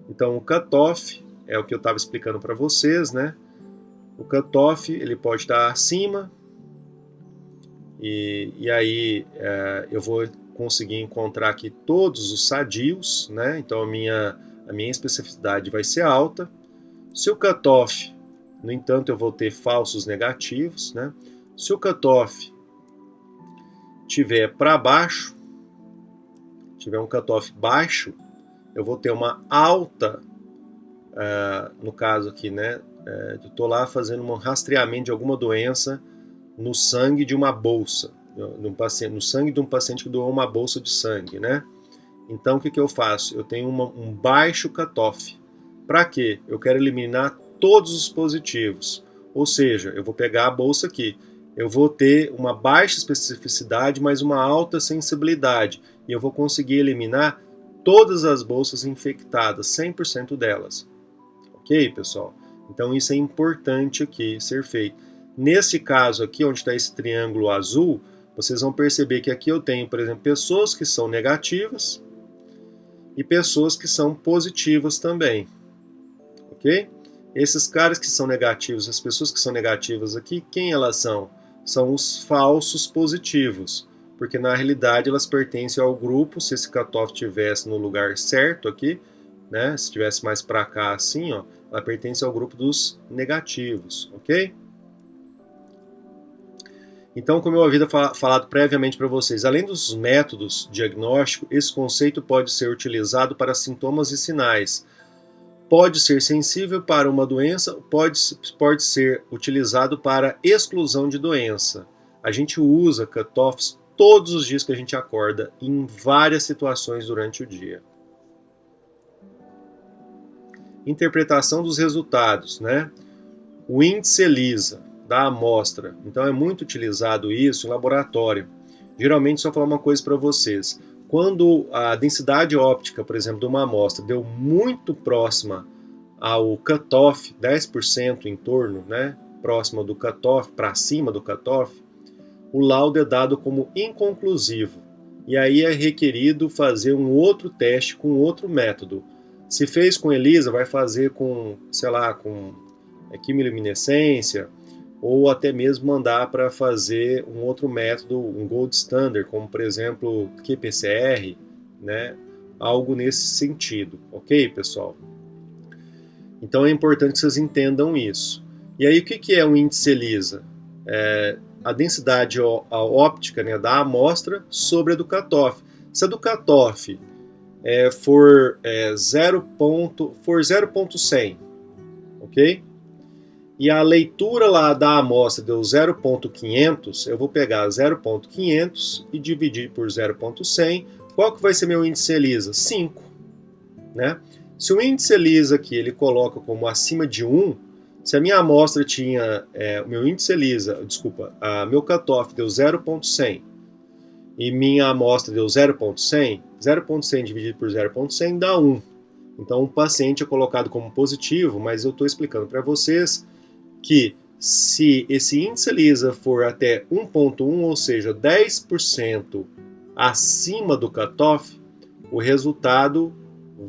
Então, o cutoff é o que eu estava explicando para vocês, né? O cutoff, ele pode estar acima e aí eu vou conseguir encontrar aqui todos os sadios, né? Então a minha especificidade vai ser alta. Se o cutoff, no entanto, eu vou ter falsos negativos, né? Se o cutoff tiver para baixo, tiver um cutoff baixo, eu vou ter uma alta, no caso aqui, né? Eu estou lá fazendo um rastreamento de alguma doença no sangue de uma bolsa, no sangue de um paciente que doou uma bolsa de sangue, né? Então, o que eu faço? Eu tenho um baixo cutoff. Para quê? Eu quero eliminar todos os positivos. Ou seja, eu vou pegar a bolsa aqui. Eu vou ter uma baixa especificidade, mas uma alta sensibilidade. E eu vou conseguir eliminar todas as bolsas infectadas, 100% delas. Ok, pessoal? Então, isso é importante aqui ser feito. Nesse caso aqui, onde está esse triângulo azul, vocês vão perceber que aqui eu tenho, por exemplo, pessoas que são negativas e pessoas que são positivas também. Ok? Esses caras que são negativos, as pessoas que são negativas aqui, quem elas são? São os falsos positivos, porque na realidade elas pertencem ao grupo, se esse cutoff estivesse no lugar certo aqui, né? Se estivesse mais para cá assim, ó, ela pertence ao grupo dos negativos, ok? Então, como eu havia falado previamente para vocês, além dos métodos diagnósticos, esse conceito pode ser utilizado para sintomas e sinais. Pode ser sensível para uma doença, pode ser utilizado para exclusão de doença. A gente usa cutoffs todos os dias que a gente acorda, em várias situações durante o dia. Interpretação dos resultados, né? O índice ELISA da amostra. Então é muito utilizado isso em laboratório. Geralmente, só falar uma coisa para vocês. Quando a densidade óptica, por exemplo, de uma amostra deu muito próxima ao cutoff, 10% em torno, né, próxima do cutoff, para cima do cutoff, o laudo é dado como inconclusivo. E aí é requerido fazer um outro teste com outro método. Se fez com ELISA, vai fazer com, sei lá, com quimiluminescência, ou até mesmo mandar para fazer um outro método, um gold standard, como por exemplo qPCR, né? Algo nesse sentido, ok, pessoal? Então é importante que vocês entendam isso. E aí o que é o índice ELISA? A densidade óptica, né, da amostra sobre a do cutoff. Se a do cutoff for 0.100, ok? E a leitura lá da amostra deu 0.500, eu vou pegar 0.500 e dividir por 0.100. Qual que vai ser meu índice ELISA? 5, né? Se o índice ELISA aqui ele coloca como acima de 1, se a minha amostra tinha, o meu índice ELISA, desculpa, meu cutoff deu 0,100 e minha amostra deu 0,100, 0,100 dividido por 0,100 dá 1. Então o paciente é colocado como positivo, mas eu estou explicando para vocês que se esse índice ELISA for até 1,1, ou seja, 10% acima do cutoff, o resultado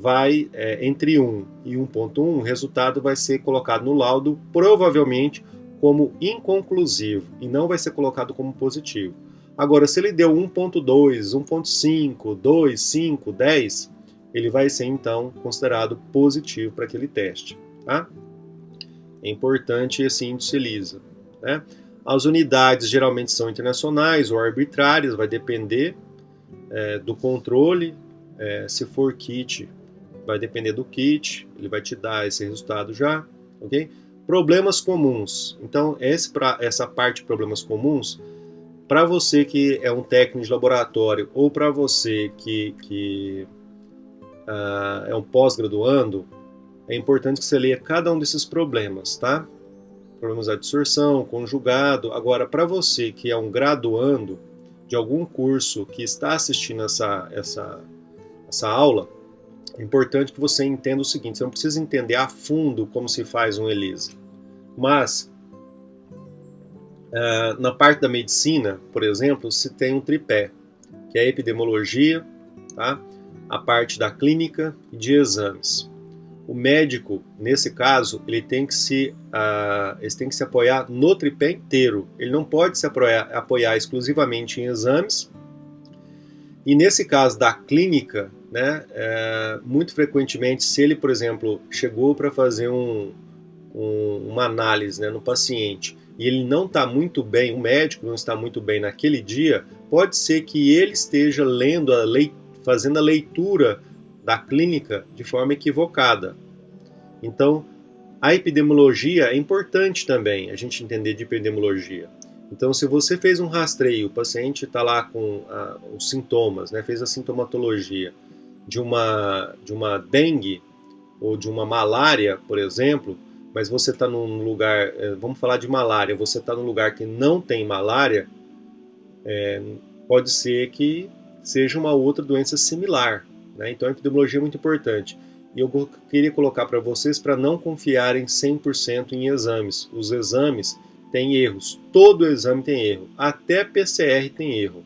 vai entre 1 e 1,1, o resultado vai ser colocado no laudo provavelmente como inconclusivo e não vai ser colocado como positivo. Agora, se ele deu 1,2, 1,5, 2, 5, 10, ele vai ser então considerado positivo para aquele teste. Tá? É importante esse índice ELISA. Né? As unidades geralmente são internacionais ou arbitrárias, vai depender do controle. Se for kit, vai depender do kit, ele vai te dar esse resultado já, ok? Problemas comuns. Então, essa parte de problemas comuns, para você que é um técnico de laboratório ou para você que é um pós-graduando, é importante que você leia cada um desses problemas, tá? Problemas de adsorção, conjugado. Agora, para você que é um graduando de algum curso que está assistindo essa aula, é importante que você entenda o seguinte: você não precisa entender a fundo como se faz um ELISA, mas na parte da medicina, por exemplo, se tem um tripé, que é a epidemiologia, tá? A parte da clínica e de exames. O médico, nesse caso, ele tem que se apoiar no tripé inteiro. Ele não pode se apoiar exclusivamente em exames. E nesse caso da clínica, né, muito frequentemente, se ele, por exemplo, chegou para fazer uma análise, né, no paciente e ele não está muito bem, o médico não está muito bem naquele dia, pode ser que ele esteja fazendo a leitura da clínica de forma equivocada. Então, a epidemiologia é importante também, a gente entender de epidemiologia. Então, se você fez um rastreio, o paciente está lá com os sintomas, né, fez a sintomatologia de uma dengue ou de uma malária, por exemplo, mas você está num lugar, vamos falar de malária, você está num lugar que não tem malária, pode ser que seja uma outra doença similar. Né? Então, a epidemiologia é muito importante. E eu queria colocar para vocês para não confiarem 100% em exames. Os exames têm erros. Todo exame tem erro. Até PCR tem erro.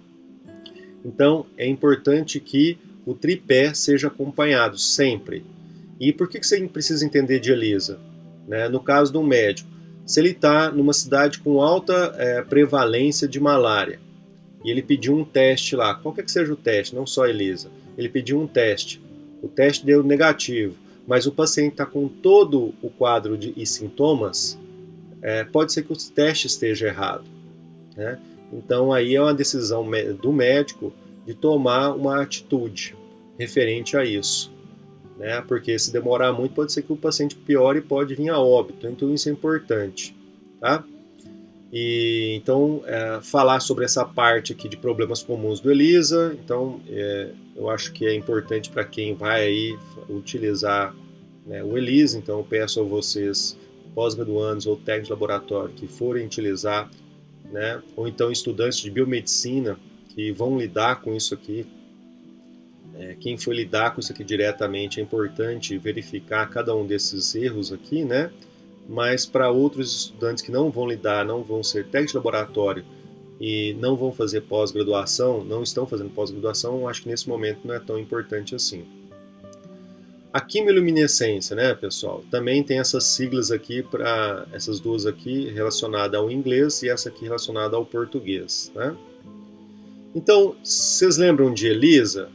Então, é importante que o tripé seja acompanhado sempre. E por que você precisa entender de ELISA? Né? No caso de um médico, se ele está numa cidade com alta prevalência de malária, e ele pediu um teste lá, qualquer que seja o teste, não só ELISA, ele pediu um teste, o teste deu negativo, mas o paciente está com todo o quadro e sintomas, pode ser que o teste esteja errado. Né? Então aí é uma decisão do médico de tomar uma atitude referente a isso. Né? Porque se demorar muito pode ser que o paciente piore e pode vir a óbito, então isso é importante. Tá? E então falar sobre essa parte aqui de problemas comuns do ELISA, então eu acho que é importante para quem vai aí utilizar, né, o ELISA. Então eu peço a vocês, pós-graduandos ou técnicos de laboratório, que forem utilizar, né, ou então estudantes de biomedicina que vão lidar com isso aqui. Quem for lidar com isso aqui diretamente, é importante verificar cada um desses erros aqui, né? Mas para outros estudantes que não vão lidar, não vão ser técnicos de laboratório e não vão fazer pós-graduação, não estão fazendo pós-graduação, acho que nesse momento não é tão importante assim. A quimiluminescência, né, pessoal? Também tem essas siglas aqui, para essas duas aqui relacionadas ao inglês e essa aqui relacionada ao português, né? Então, vocês lembram de ELISA?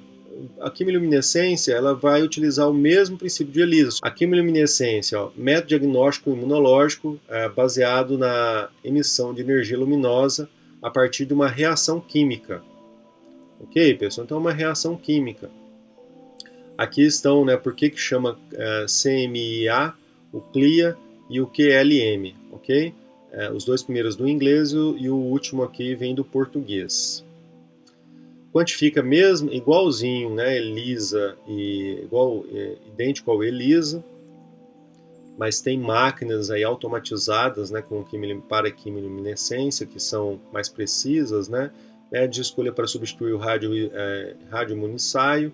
A quimiluminescência ela vai utilizar o mesmo princípio de ELISA. A quimiluminescência, método diagnóstico imunológico baseado na emissão de energia luminosa a partir de uma reação química. Ok, pessoal? Então, é uma reação química. Aqui estão, né, por que chama CMIA, o CLIA e o QLM, ok? Os dois primeiros do inglês e o último aqui vem do português. quantifica mesmo igualzinho, né, ELISA e idêntico ao ELISA, mas tem máquinas aí automatizadas, né, para quimiluminescência, que são mais precisas, né, de escolha para substituir o radioimunissaio.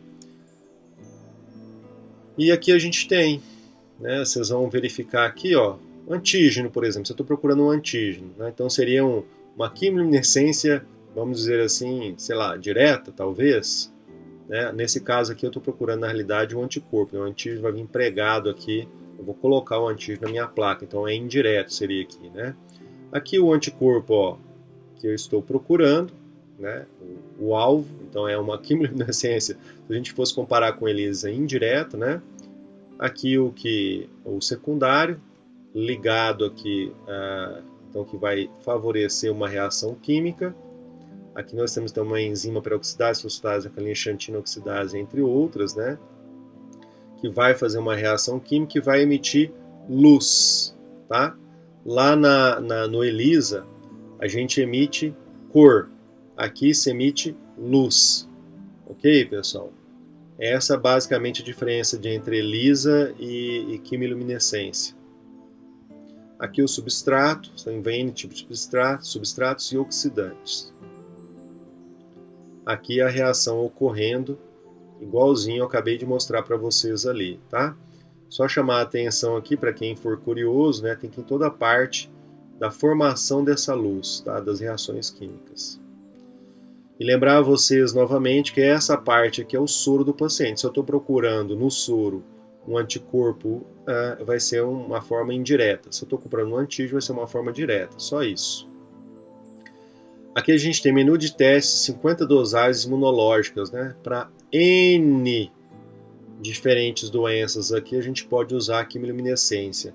E aqui a gente tem, né, vocês vão verificar aqui, ó, antígeno, por exemplo. Se eu estou procurando um antígeno, né, então seria uma quimiluminescência, vamos dizer assim, sei lá, direta, talvez. Né? Nesse caso aqui eu estou procurando, na realidade, um anticorpo. Né? O antígeno vai vir pregado aqui, eu vou colocar o antígeno na minha placa, então é indireto, seria aqui. Né? Aqui o anticorpo, ó, que eu estou procurando, né? O alvo, então é uma quimiluminescência, se a gente fosse comparar com ELISA, indireto, né? Aqui o secundário, ligado aqui, então que vai favorecer uma reação química. Aqui nós temos então uma enzima peroxidase, fosfatase, alcalina xantina oxidase, entre outras, né? Que vai fazer uma reação química e vai emitir luz, tá? Lá no ELISA, a gente emite cor. Aqui se emite luz. Ok, pessoal? Essa é basicamente a diferença entre ELISA e quimiluminescência. Aqui o substrato, tem N tipos de substratos e oxidantes. Aqui a reação ocorrendo, igualzinho eu acabei de mostrar para vocês ali, tá? Só chamar a atenção aqui para quem for curioso, né? Tem que ir em toda a parte da formação dessa luz, tá? Das reações químicas. E lembrar a vocês novamente que essa parte aqui é o soro do paciente. Se eu estou procurando no soro um anticorpo, vai ser uma forma indireta. Se eu estou comprando um antígeno, vai ser uma forma direta. Só isso. Aqui a gente tem menu de testes, 50 dosagens imunológicas, né? Para N diferentes doenças. Aqui a gente pode usar a quimiluminescência.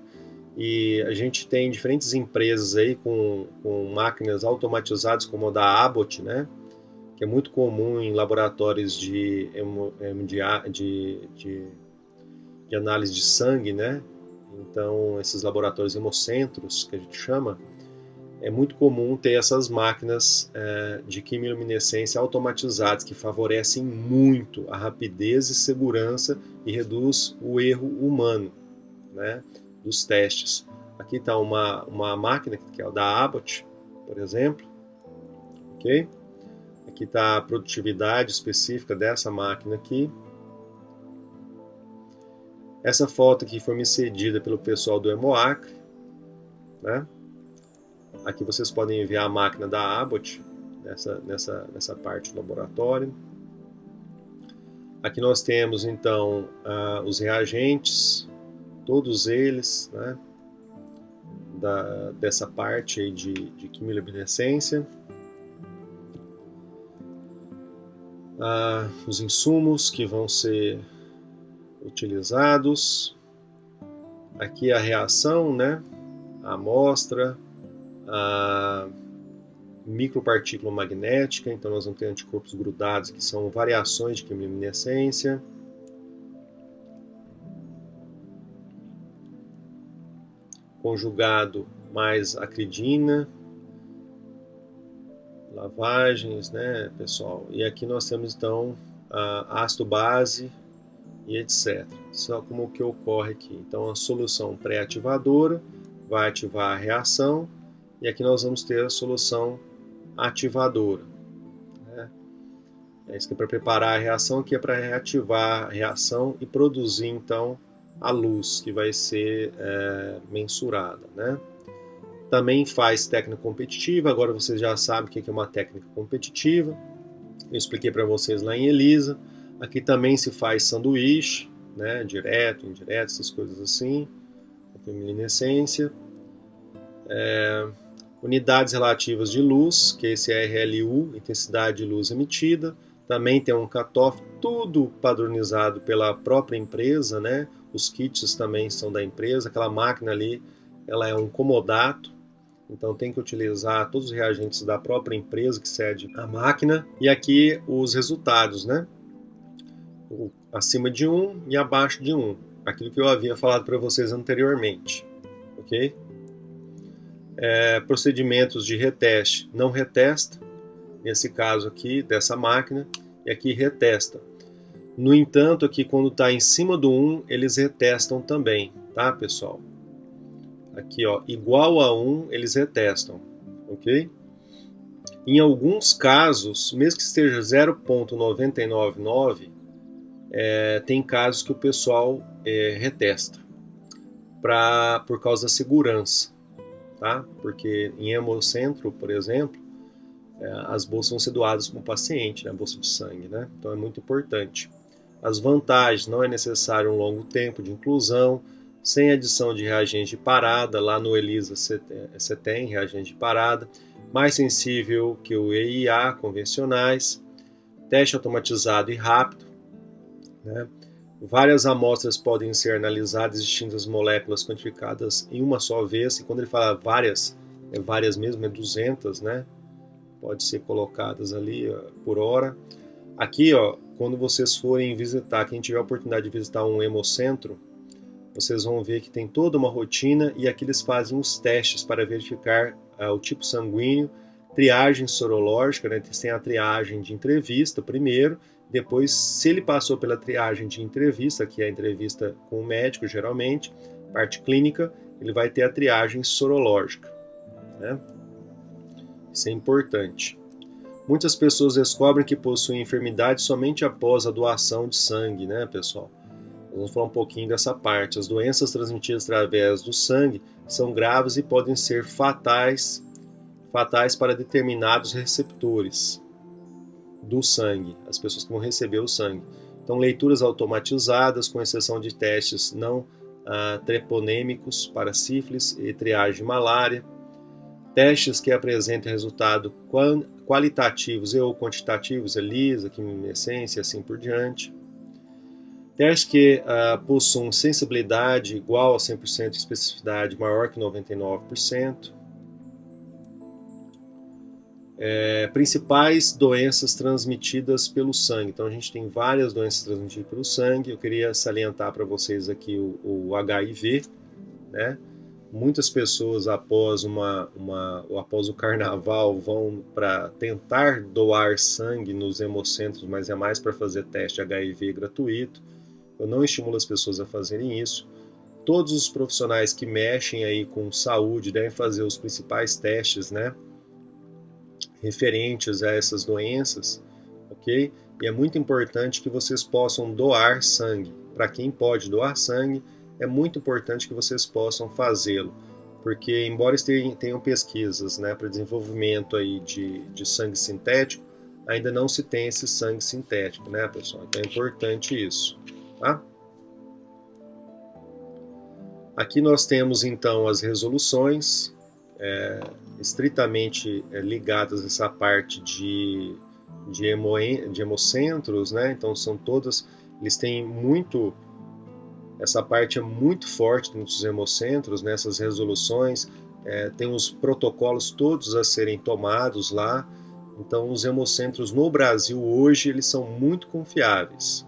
E a gente tem diferentes empresas aí com máquinas automatizadas, como a da Abbott, né? Que é muito comum em laboratórios de análise de sangue, né? Então, esses laboratórios hemocentros, que a gente chama, é muito comum ter essas máquinas de quimiluminescência automatizadas, que favorecem muito a rapidez e segurança e reduz o erro humano, né, dos testes. Aqui está uma máquina, que é a da Abbott, por exemplo. Ok? Aqui está a produtividade específica dessa máquina aqui. Essa foto aqui foi me cedida pelo pessoal do Hemoacre, né? Aqui vocês podem ver a máquina da Abbott nessa parte do laboratório. Aqui nós temos então os reagentes, todos eles, né? Dessa parte aí de quimiluminescência. Os insumos que vão ser utilizados. Aqui a reação, né? A amostra, a micropartícula magnética, então nós vamos ter anticorpos grudados, que são variações de quimiluminescência. Conjugado mais acridina, lavagens, né, pessoal? E aqui nós temos então ácido base e etc. Só como que ocorre aqui. Então a solução pré-ativadora vai ativar a reação e aqui nós vamos ter a solução ativadora. Né? Isso aqui é para preparar a reação, aqui é para reativar a reação e produzir então a luz que vai ser mensurada, né? Também faz técnica competitiva. Agora vocês já sabem o que é uma técnica competitiva. Eu expliquei para vocês lá em ELISA. Aqui também se faz sanduíche, né? Direto, indireto, essas coisas assim. Quimiluminescência. Unidades relativas de luz, que é esse RLU, intensidade de luz emitida. Também tem um cutoff, tudo padronizado pela própria empresa, né? Os kits também são da empresa. Aquela máquina ali, ela é um comodato. Então tem que utilizar todos os reagentes da própria empresa que cede a máquina. E aqui os resultados, né? Acima de 1 e abaixo de 1. Aquilo que eu havia falado para vocês anteriormente. Ok? Procedimentos de reteste não retesta. nesse caso aqui, dessa máquina, e aqui retesta. No entanto, aqui quando está em cima do 1, eles retestam também, tá, pessoal? Aqui, ó, igual a 1, eles retestam, ok? Em alguns casos, mesmo que esteja 0,999, tem casos que o pessoal retesta por causa da segurança, tá? Porque em hemocentro, por exemplo, as bolsas vão ser doadas para o paciente, né? A bolsa de sangue, né? Então é muito importante. As vantagens: não é necessário um longo tempo de inclusão, sem adição de reagente de parada. Lá no ELISA você tem reagente de parada, mais sensível que o EIA convencionais, teste automatizado e rápido, né? Várias amostras podem ser analisadas, distintas moléculas quantificadas em uma só vez. E quando ele fala várias, é várias mesmo, é 200, né? Pode ser colocadas ali por hora. Aqui, ó, quando vocês forem visitar, quem tiver a oportunidade de visitar um hemocentro, vocês vão ver que tem toda uma rotina, e aqui eles fazem os testes para verificar o tipo sanguíneo, triagem sorológica, né? Eles têm a triagem de entrevista primeiro, depois, se ele passou pela triagem de entrevista, que é a entrevista com o médico geralmente, parte clínica, ele vai ter a triagem sorológica, né? Isso é importante. Muitas pessoas descobrem que possuem enfermidade somente após a doação de sangue, né, pessoal? Vamos falar um pouquinho dessa parte. As doenças transmitidas através do sangue são graves e podem ser fatais para determinados receptores do sangue, as pessoas que vão receber o sangue. Então, leituras automatizadas, com exceção de testes não treponêmicos para sífilis e triagem de malária. Testes que apresentem resultados qualitativos e ou quantitativos, ELISA, quimiluminescência e assim por diante. Testes que possuem sensibilidade igual a 100% e especificidade maior que 99%. Principais doenças transmitidas pelo sangue. Então a gente tem várias doenças transmitidas pelo sangue. Eu queria salientar para vocês aqui o HIV, né? Muitas pessoas após o carnaval vão para tentar doar sangue nos hemocentros, mas é mais para fazer teste HIV gratuito. Eu não estimulo as pessoas a fazerem isso. Todos os profissionais que mexem aí com saúde devem fazer os principais testes, né, referentes a essas doenças, ok? E é muito importante que vocês possam doar sangue. Para quem pode doar sangue, é muito importante que vocês possam fazê-lo, porque embora tenham pesquisas, né, para desenvolvimento aí de sangue sintético, ainda não se tem esse sangue sintético, né, pessoal? Então é importante isso, tá? Aqui nós temos então as resoluções, estritamente ligadas a essa parte de hemocentros, né? Então são todas, eles têm muito, essa parte é muito forte dentro dos hemocentros, nessas resoluções, tem os protocolos todos a serem tomados lá. Então os hemocentros no Brasil hoje, eles são muito confiáveis.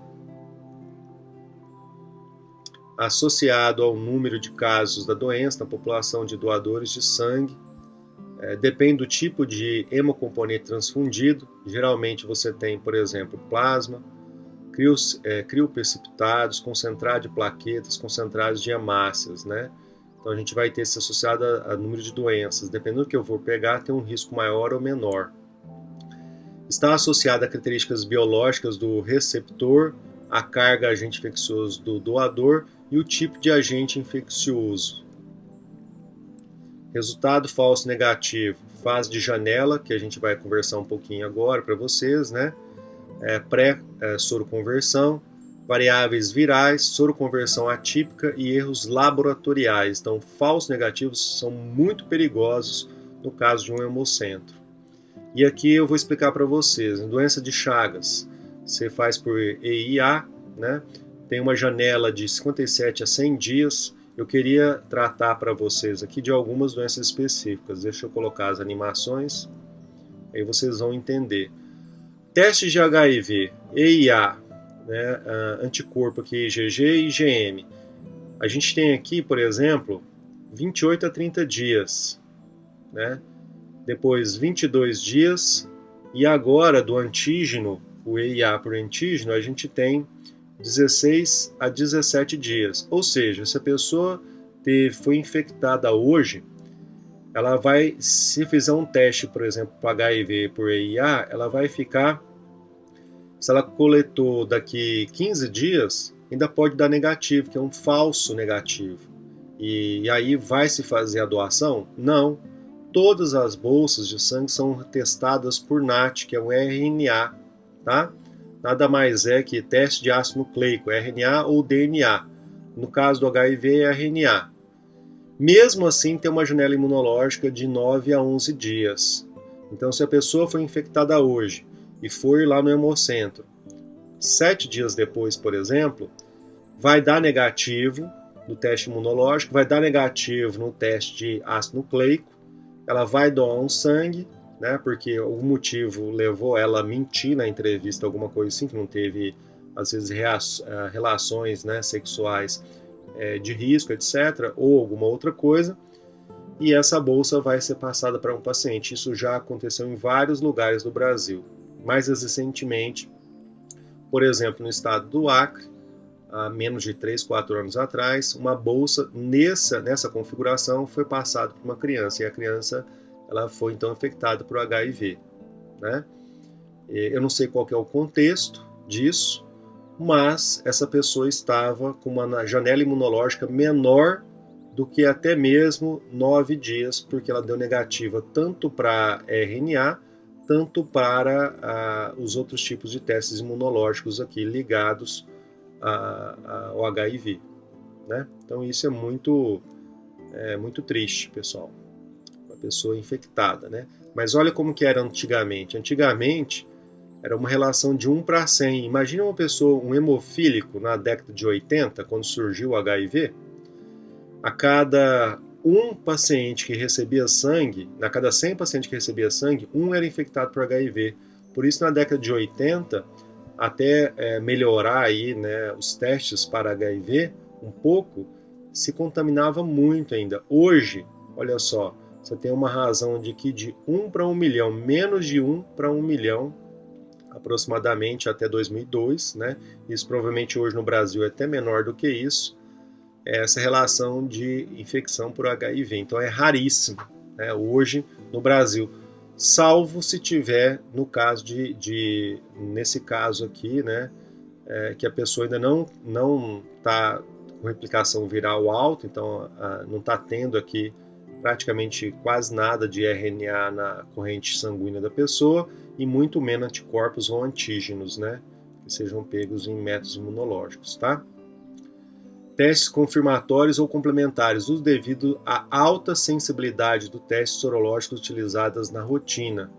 Associado ao número de casos da doença na população de doadores de sangue, depende do tipo de hemocomponente transfundido. Geralmente você tem, por exemplo, plasma, crioprecipitados, concentrado de plaquetas, concentrados de hemácias, né? Então a gente vai ter isso associado a número de doenças. Dependendo do que eu vou pegar, tem um risco maior ou menor. Está associado a características biológicas do receptor, a carga agente infeccioso do doador e o tipo de agente infeccioso. Resultado falso negativo, fase de janela, que a gente vai conversar um pouquinho agora para vocês, né? Pré-soroconversão, variáveis virais, soroconversão atípica e erros laboratoriais. Então, falsos negativos são muito perigosos no caso de um hemocentro. E aqui eu vou explicar para vocês. Doença de Chagas, você faz por EIA, né? Tem uma janela de 57 a 100 dias. Eu queria tratar para vocês aqui de algumas doenças específicas. Deixa eu colocar as animações, aí vocês vão entender. Testes de HIV, EIA, né, anticorpo aqui, IgG e IgM. A gente tem aqui, por exemplo, 28 a 30 dias, né? Depois 22 dias E agora, do antígeno, o EIA por antígeno, a gente tem 16 a 17 dias. Ou seja, se a pessoa foi infectada hoje, ela vai, se fizer um teste, por exemplo, para HIV por EIA, ela vai ficar, se ela coletou daqui 15 dias, ainda pode dar negativo, que é um falso negativo. E aí vai se fazer a doação? Não. Todas as bolsas de sangue são testadas por NAT, que é o RNA, tá? Nada mais é que teste de ácido nucleico, RNA ou DNA. No caso do HIV é RNA. Mesmo assim, tem uma janela imunológica de 9 a 11 dias. Então, se a pessoa foi infectada hoje e for lá no hemocentro, 7 dias depois, por exemplo, vai dar negativo no teste imunológico, vai dar negativo no teste de ácido nucleico, ela vai doar um sangue, né, porque algum motivo levou ela a mentir na entrevista, alguma coisa assim, que não teve, às vezes, relações, né, sexuais de risco, etc., ou alguma outra coisa, e essa bolsa vai ser passada para um paciente. Isso já aconteceu em vários lugares do Brasil. Mais recentemente, por exemplo, no estado do Acre, há menos de 3, 4 anos atrás, uma bolsa nessa configuração foi passada para uma criança, e a criança ela foi então infectada por HIV, né? Eu não sei qual que é o contexto disso, mas essa pessoa estava com uma janela imunológica menor do que até mesmo 9 dias, porque ela deu negativa tanto para RNA, tanto para os outros tipos de testes imunológicos aqui ligados ao HIV, né? Então isso é muito triste, pessoal. Uma pessoa infectada, né? Mas olha como que era antigamente. Antigamente era uma relação de 1 para 100. Imagina uma pessoa, um hemofílico na década de 80, quando surgiu o HIV, a cada um paciente que recebia sangue, a cada 100 pacientes que recebia sangue, um era infectado por HIV. Por isso, na década de 80, até melhorar aí, né, os testes para HIV um pouco, se contaminava muito ainda. Hoje, olha só, você tem uma razão de que de 1 para 1 milhão, menos de 1 para 1 milhão, aproximadamente até 2002, né? Isso provavelmente hoje no Brasil é até menor do que isso, essa relação de infecção por HIV. Então é raríssimo, né, hoje no Brasil, salvo se tiver no caso nesse caso aqui, né, que a pessoa ainda não está com replicação viral alta, então não está tendo aqui praticamente quase nada de RNA na corrente sanguínea da pessoa e muito menos anticorpos ou antígenos, né, que sejam pegos em métodos imunológicos, tá? Testes confirmatórios ou complementares, tudo devido à alta sensibilidade do teste sorológico utilizadas na rotina.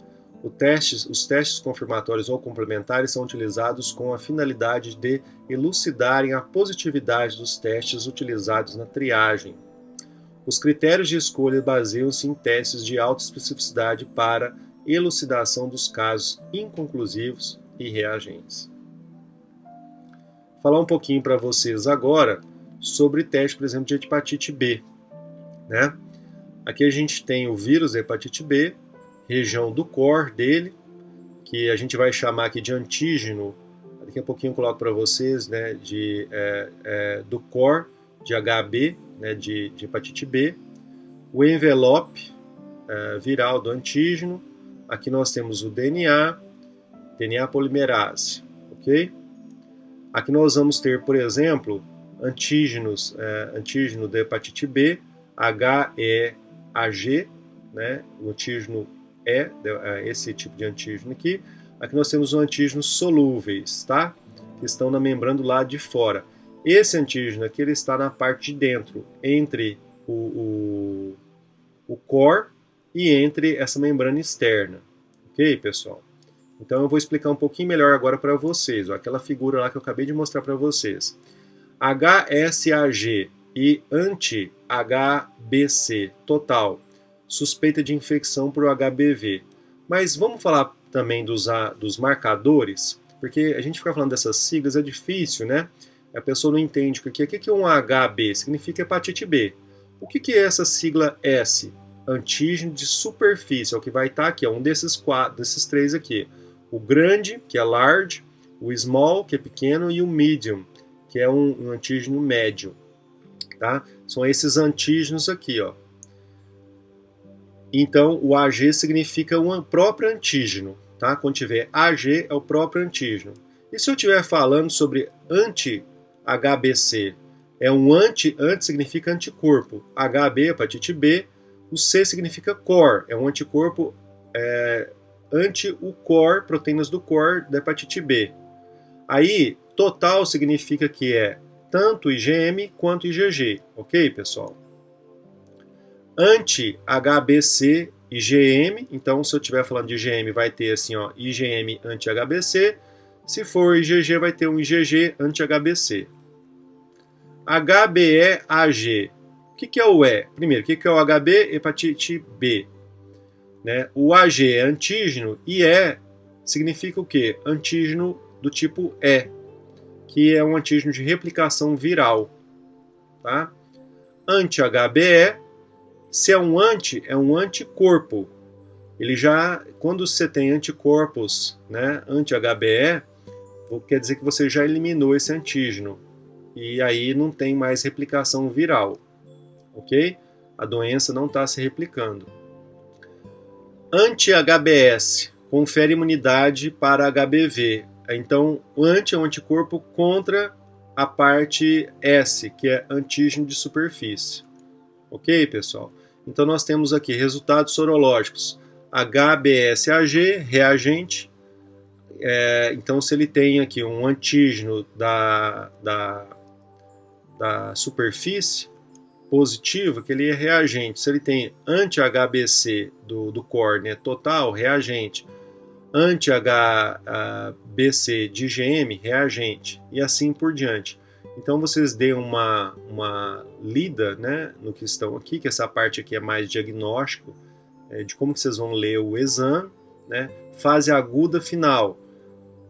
Os testes confirmatórios ou complementares são utilizados com a finalidade de elucidarem a positividade dos testes utilizados na triagem. Os critérios de escolha baseiam-se em testes de alta especificidade para elucidação dos casos inconclusivos e reagentes. Vou falar um pouquinho para vocês agora sobre teste, por exemplo, de hepatite B, né? Aqui a gente tem o vírus da hepatite B, região do core dele, que a gente vai chamar aqui de antígeno. Daqui a pouquinho eu coloco para vocês, né, do core de HB, né, de hepatite B. O envelope viral do antígeno. Aqui nós temos o DNA polimerase, ok? Aqui nós vamos ter, por exemplo, antígeno da hepatite B, HEAG, né? O antígeno esse tipo de antígeno aqui. Aqui nós temos os antígenos solúveis, tá? Que estão na membrana do lado de fora. Esse antígeno aqui ele está na parte de dentro, entre o core e entre essa membrana externa. Ok, pessoal? Então eu vou explicar um pouquinho melhor agora para vocês. Ó, aquela figura lá que eu acabei de mostrar para vocês. HSAG e anti-HBC total, suspeita de infecção por HBV. Mas vamos falar também dos marcadores, porque a gente fica falando dessas siglas, é difícil, né? A pessoa não entende o que é um HB, significa hepatite B. O que é essa sigla S? antígeno de superfície, é o que vai estar aqui, é um desses três aqui. O grande, que é large, o small, que é pequeno, e o medium, que é um antígeno médio. Tá? São esses antígenos aqui, ó. Então, o Ag significa um próprio antígeno. Tá? Quando tiver Ag, é o próprio antígeno. E se eu estiver falando sobre anti-HBC? É um anti significa anticorpo. HB, hepatite B. O C significa core, é um anticorpo anti o core, proteínas do core da hepatite B. Aí, total significa que é tanto IgM quanto IgG, ok, pessoal? Anti-HBC, IgM, então se eu estiver falando de IgM vai ter assim, ó, IgM anti-HBC, se for IgG vai ter um IgG anti-HBC. HBE-AG. O que é o E? Primeiro, o que é o HB? Hepatite B. Né? O AG é antígeno e E significa o quê? Antígeno do tipo E, que é um antígeno de replicação viral. Tá? Anti-HBE, se é um anticorpo. Ele já, quando você tem anticorpos, né, anti-HBE, quer dizer que você já eliminou esse antígeno. E aí não tem mais replicação viral. Ok? A doença não está se replicando. Anti-HBS confere imunidade para HBV. Então, anti é um anticorpo contra a parte S, que é antígeno de superfície. Ok, pessoal? Então, nós temos aqui resultados sorológicos. HBsAg, reagente. Então, se ele tem aqui um antígeno da superfície, positivo, que ele é reagente. Se ele tem anti-HBC do core, né, total, reagente. Anti-HBC de IgM, reagente. E assim por diante. Então vocês dêem uma lida, né, no que estão aqui, que essa parte aqui é mais diagnóstico, de como que vocês vão ler o exame, né, fase aguda final.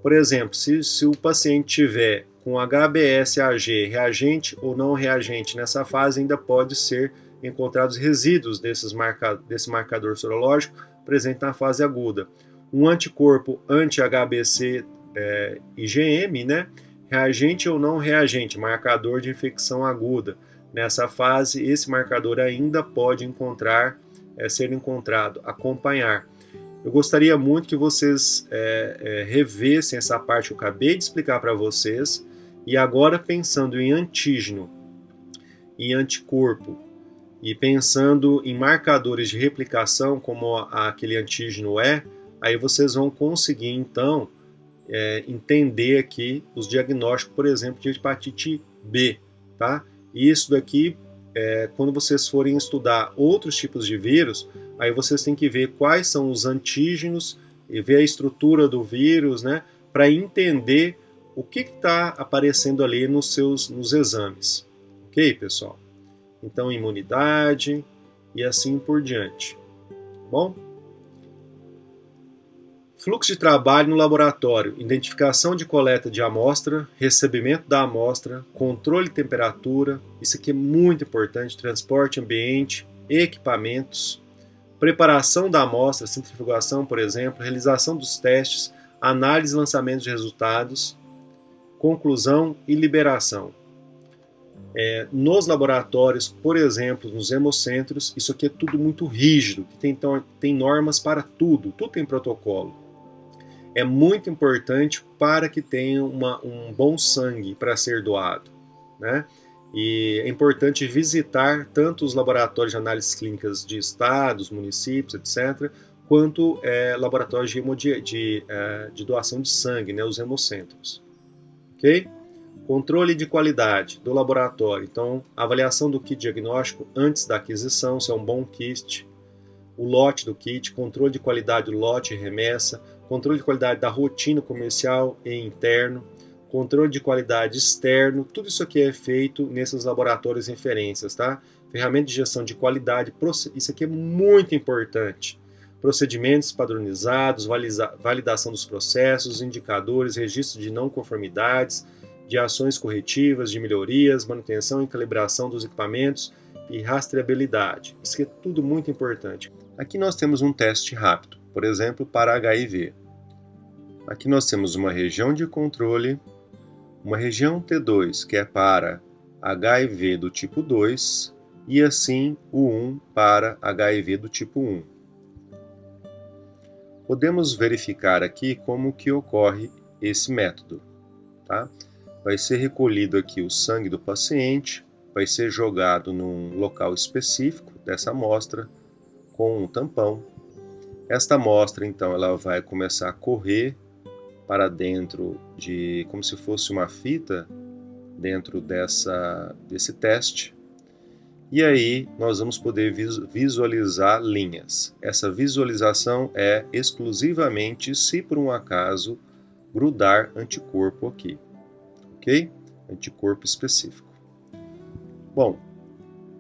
Por exemplo, se o paciente tiver com HBsAg reagente ou não reagente, nessa fase ainda pode ser encontrados resíduos desse marcador sorológico presente na fase aguda. Um anticorpo anti-HBC IgM, né, reagente ou não reagente, marcador de infecção aguda. Nessa fase, esse marcador ainda pode ser encontrado, acompanhar. Eu gostaria muito que vocês revessem essa parte que eu acabei de explicar para vocês. E agora, pensando em antígeno, em anticorpo, e pensando em marcadores de replicação, como aquele antígeno aí vocês vão conseguir, então, entender aqui os diagnósticos, por exemplo, de hepatite B. Tá? E isso daqui, quando vocês forem estudar outros tipos de vírus, aí vocês têm que ver quais são os antígenos e ver a estrutura do vírus, né, para entender o que está aparecendo ali nos exames. Ok, pessoal? Então, imunidade e assim por diante. Bom? Fluxo de trabalho no laboratório, identificação de coleta de amostra, recebimento da amostra, controle de temperatura, isso aqui é muito importante, transporte ambiente, equipamentos, preparação da amostra, centrifugação, por exemplo, realização dos testes, análise e lançamento de resultados, conclusão e liberação. Nos laboratórios, por exemplo, nos hemocentros, isso aqui é tudo muito rígido, então tem normas para tudo tem protocolo. É muito importante para que tenha um bom sangue para ser doado, né? E é importante visitar tanto os laboratórios de análises clínicas de estados, municípios, etc., quanto laboratórios de doação de sangue, né, os hemocentros. Ok? Controle de qualidade do laboratório. Então, avaliação do kit diagnóstico antes da aquisição, se é um bom kit, o lote do kit, controle de qualidade do lote e remessa, controle de qualidade da rotina comercial e interno, controle de qualidade externo, tudo isso aqui é feito nesses laboratórios referências, tá? Ferramenta de gestão de qualidade, isso aqui é muito importante. Procedimentos padronizados, validação dos processos, indicadores, registro de não conformidades, de ações corretivas, de melhorias, manutenção e calibração dos equipamentos e rastreabilidade. Isso é tudo muito importante. Aqui nós temos um teste rápido, por exemplo, para HIV. Aqui nós temos uma região de controle, uma região T2, que é para HIV do tipo 2, e assim o 1 para HIV do tipo 1. Podemos verificar aqui como que ocorre esse método. Tá? Vai ser recolhido aqui o sangue do paciente, vai ser jogado num local específico dessa amostra com um tampão. Esta amostra, então, ela vai começar a correr para dentro de, como se fosse uma fita, dentro desse teste. E aí nós vamos poder visualizar linhas. Essa visualização é exclusivamente se por um acaso grudar anticorpo aqui, ok? Anticorpo específico. Bom,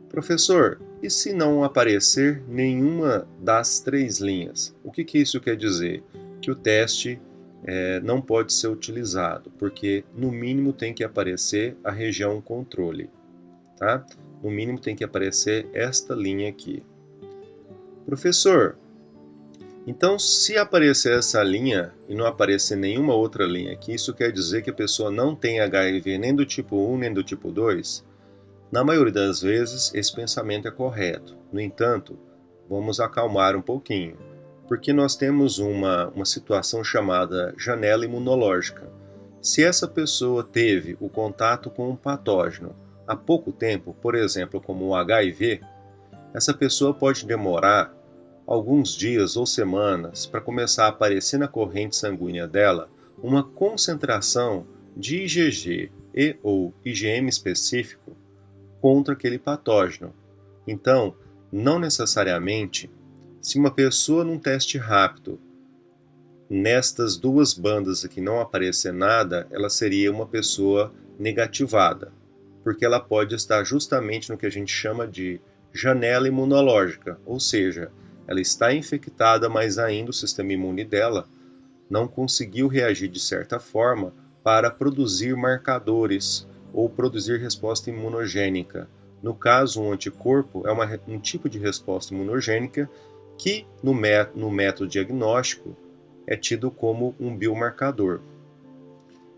professor, e se não aparecer nenhuma das 3 linhas? O que isso quer dizer? Que o teste não pode ser utilizado, porque no mínimo tem que aparecer a região controle, tá? No mínimo tem que aparecer esta linha aqui. Professor, então se aparecer essa linha e não aparecer nenhuma outra linha aqui, isso quer dizer que a pessoa não tem HIV nem do tipo 1 nem do tipo 2? Na maioria das vezes esse pensamento é correto. No entanto, vamos acalmar um pouquinho, porque nós temos uma situação chamada janela imunológica. Se essa pessoa teve o contato com um patógeno há pouco tempo, por exemplo, como o HIV, essa pessoa pode demorar alguns dias ou semanas para começar a aparecer na corrente sanguínea dela uma concentração de IgG e ou IgM específico contra aquele patógeno. Então, não necessariamente, se uma pessoa num teste rápido, nestas 2 bandas aqui não aparecer nada, ela seria uma pessoa negativada, porque ela pode estar justamente no que a gente chama de janela imunológica, ou seja, ela está infectada, mas ainda o sistema imune dela não conseguiu reagir de certa forma para produzir marcadores ou produzir resposta imunogênica. No caso, um anticorpo é um tipo de resposta imunogênica que, no método diagnóstico, é tido como um biomarcador.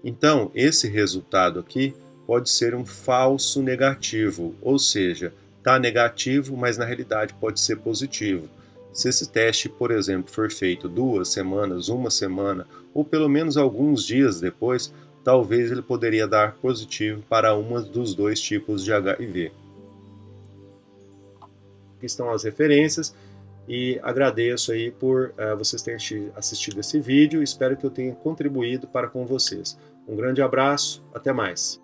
Então, esse resultado aqui pode ser um falso negativo, ou seja, está negativo, mas na realidade pode ser positivo. Se esse teste, por exemplo, for feito 2 semanas, 1 semana, ou pelo menos alguns dias depois, talvez ele poderia dar positivo para um dos 2 tipos de HIV. Aqui estão as referências e agradeço aí por vocês terem assistido esse vídeo. Espero que eu tenha contribuído para com vocês. Um grande abraço, até mais.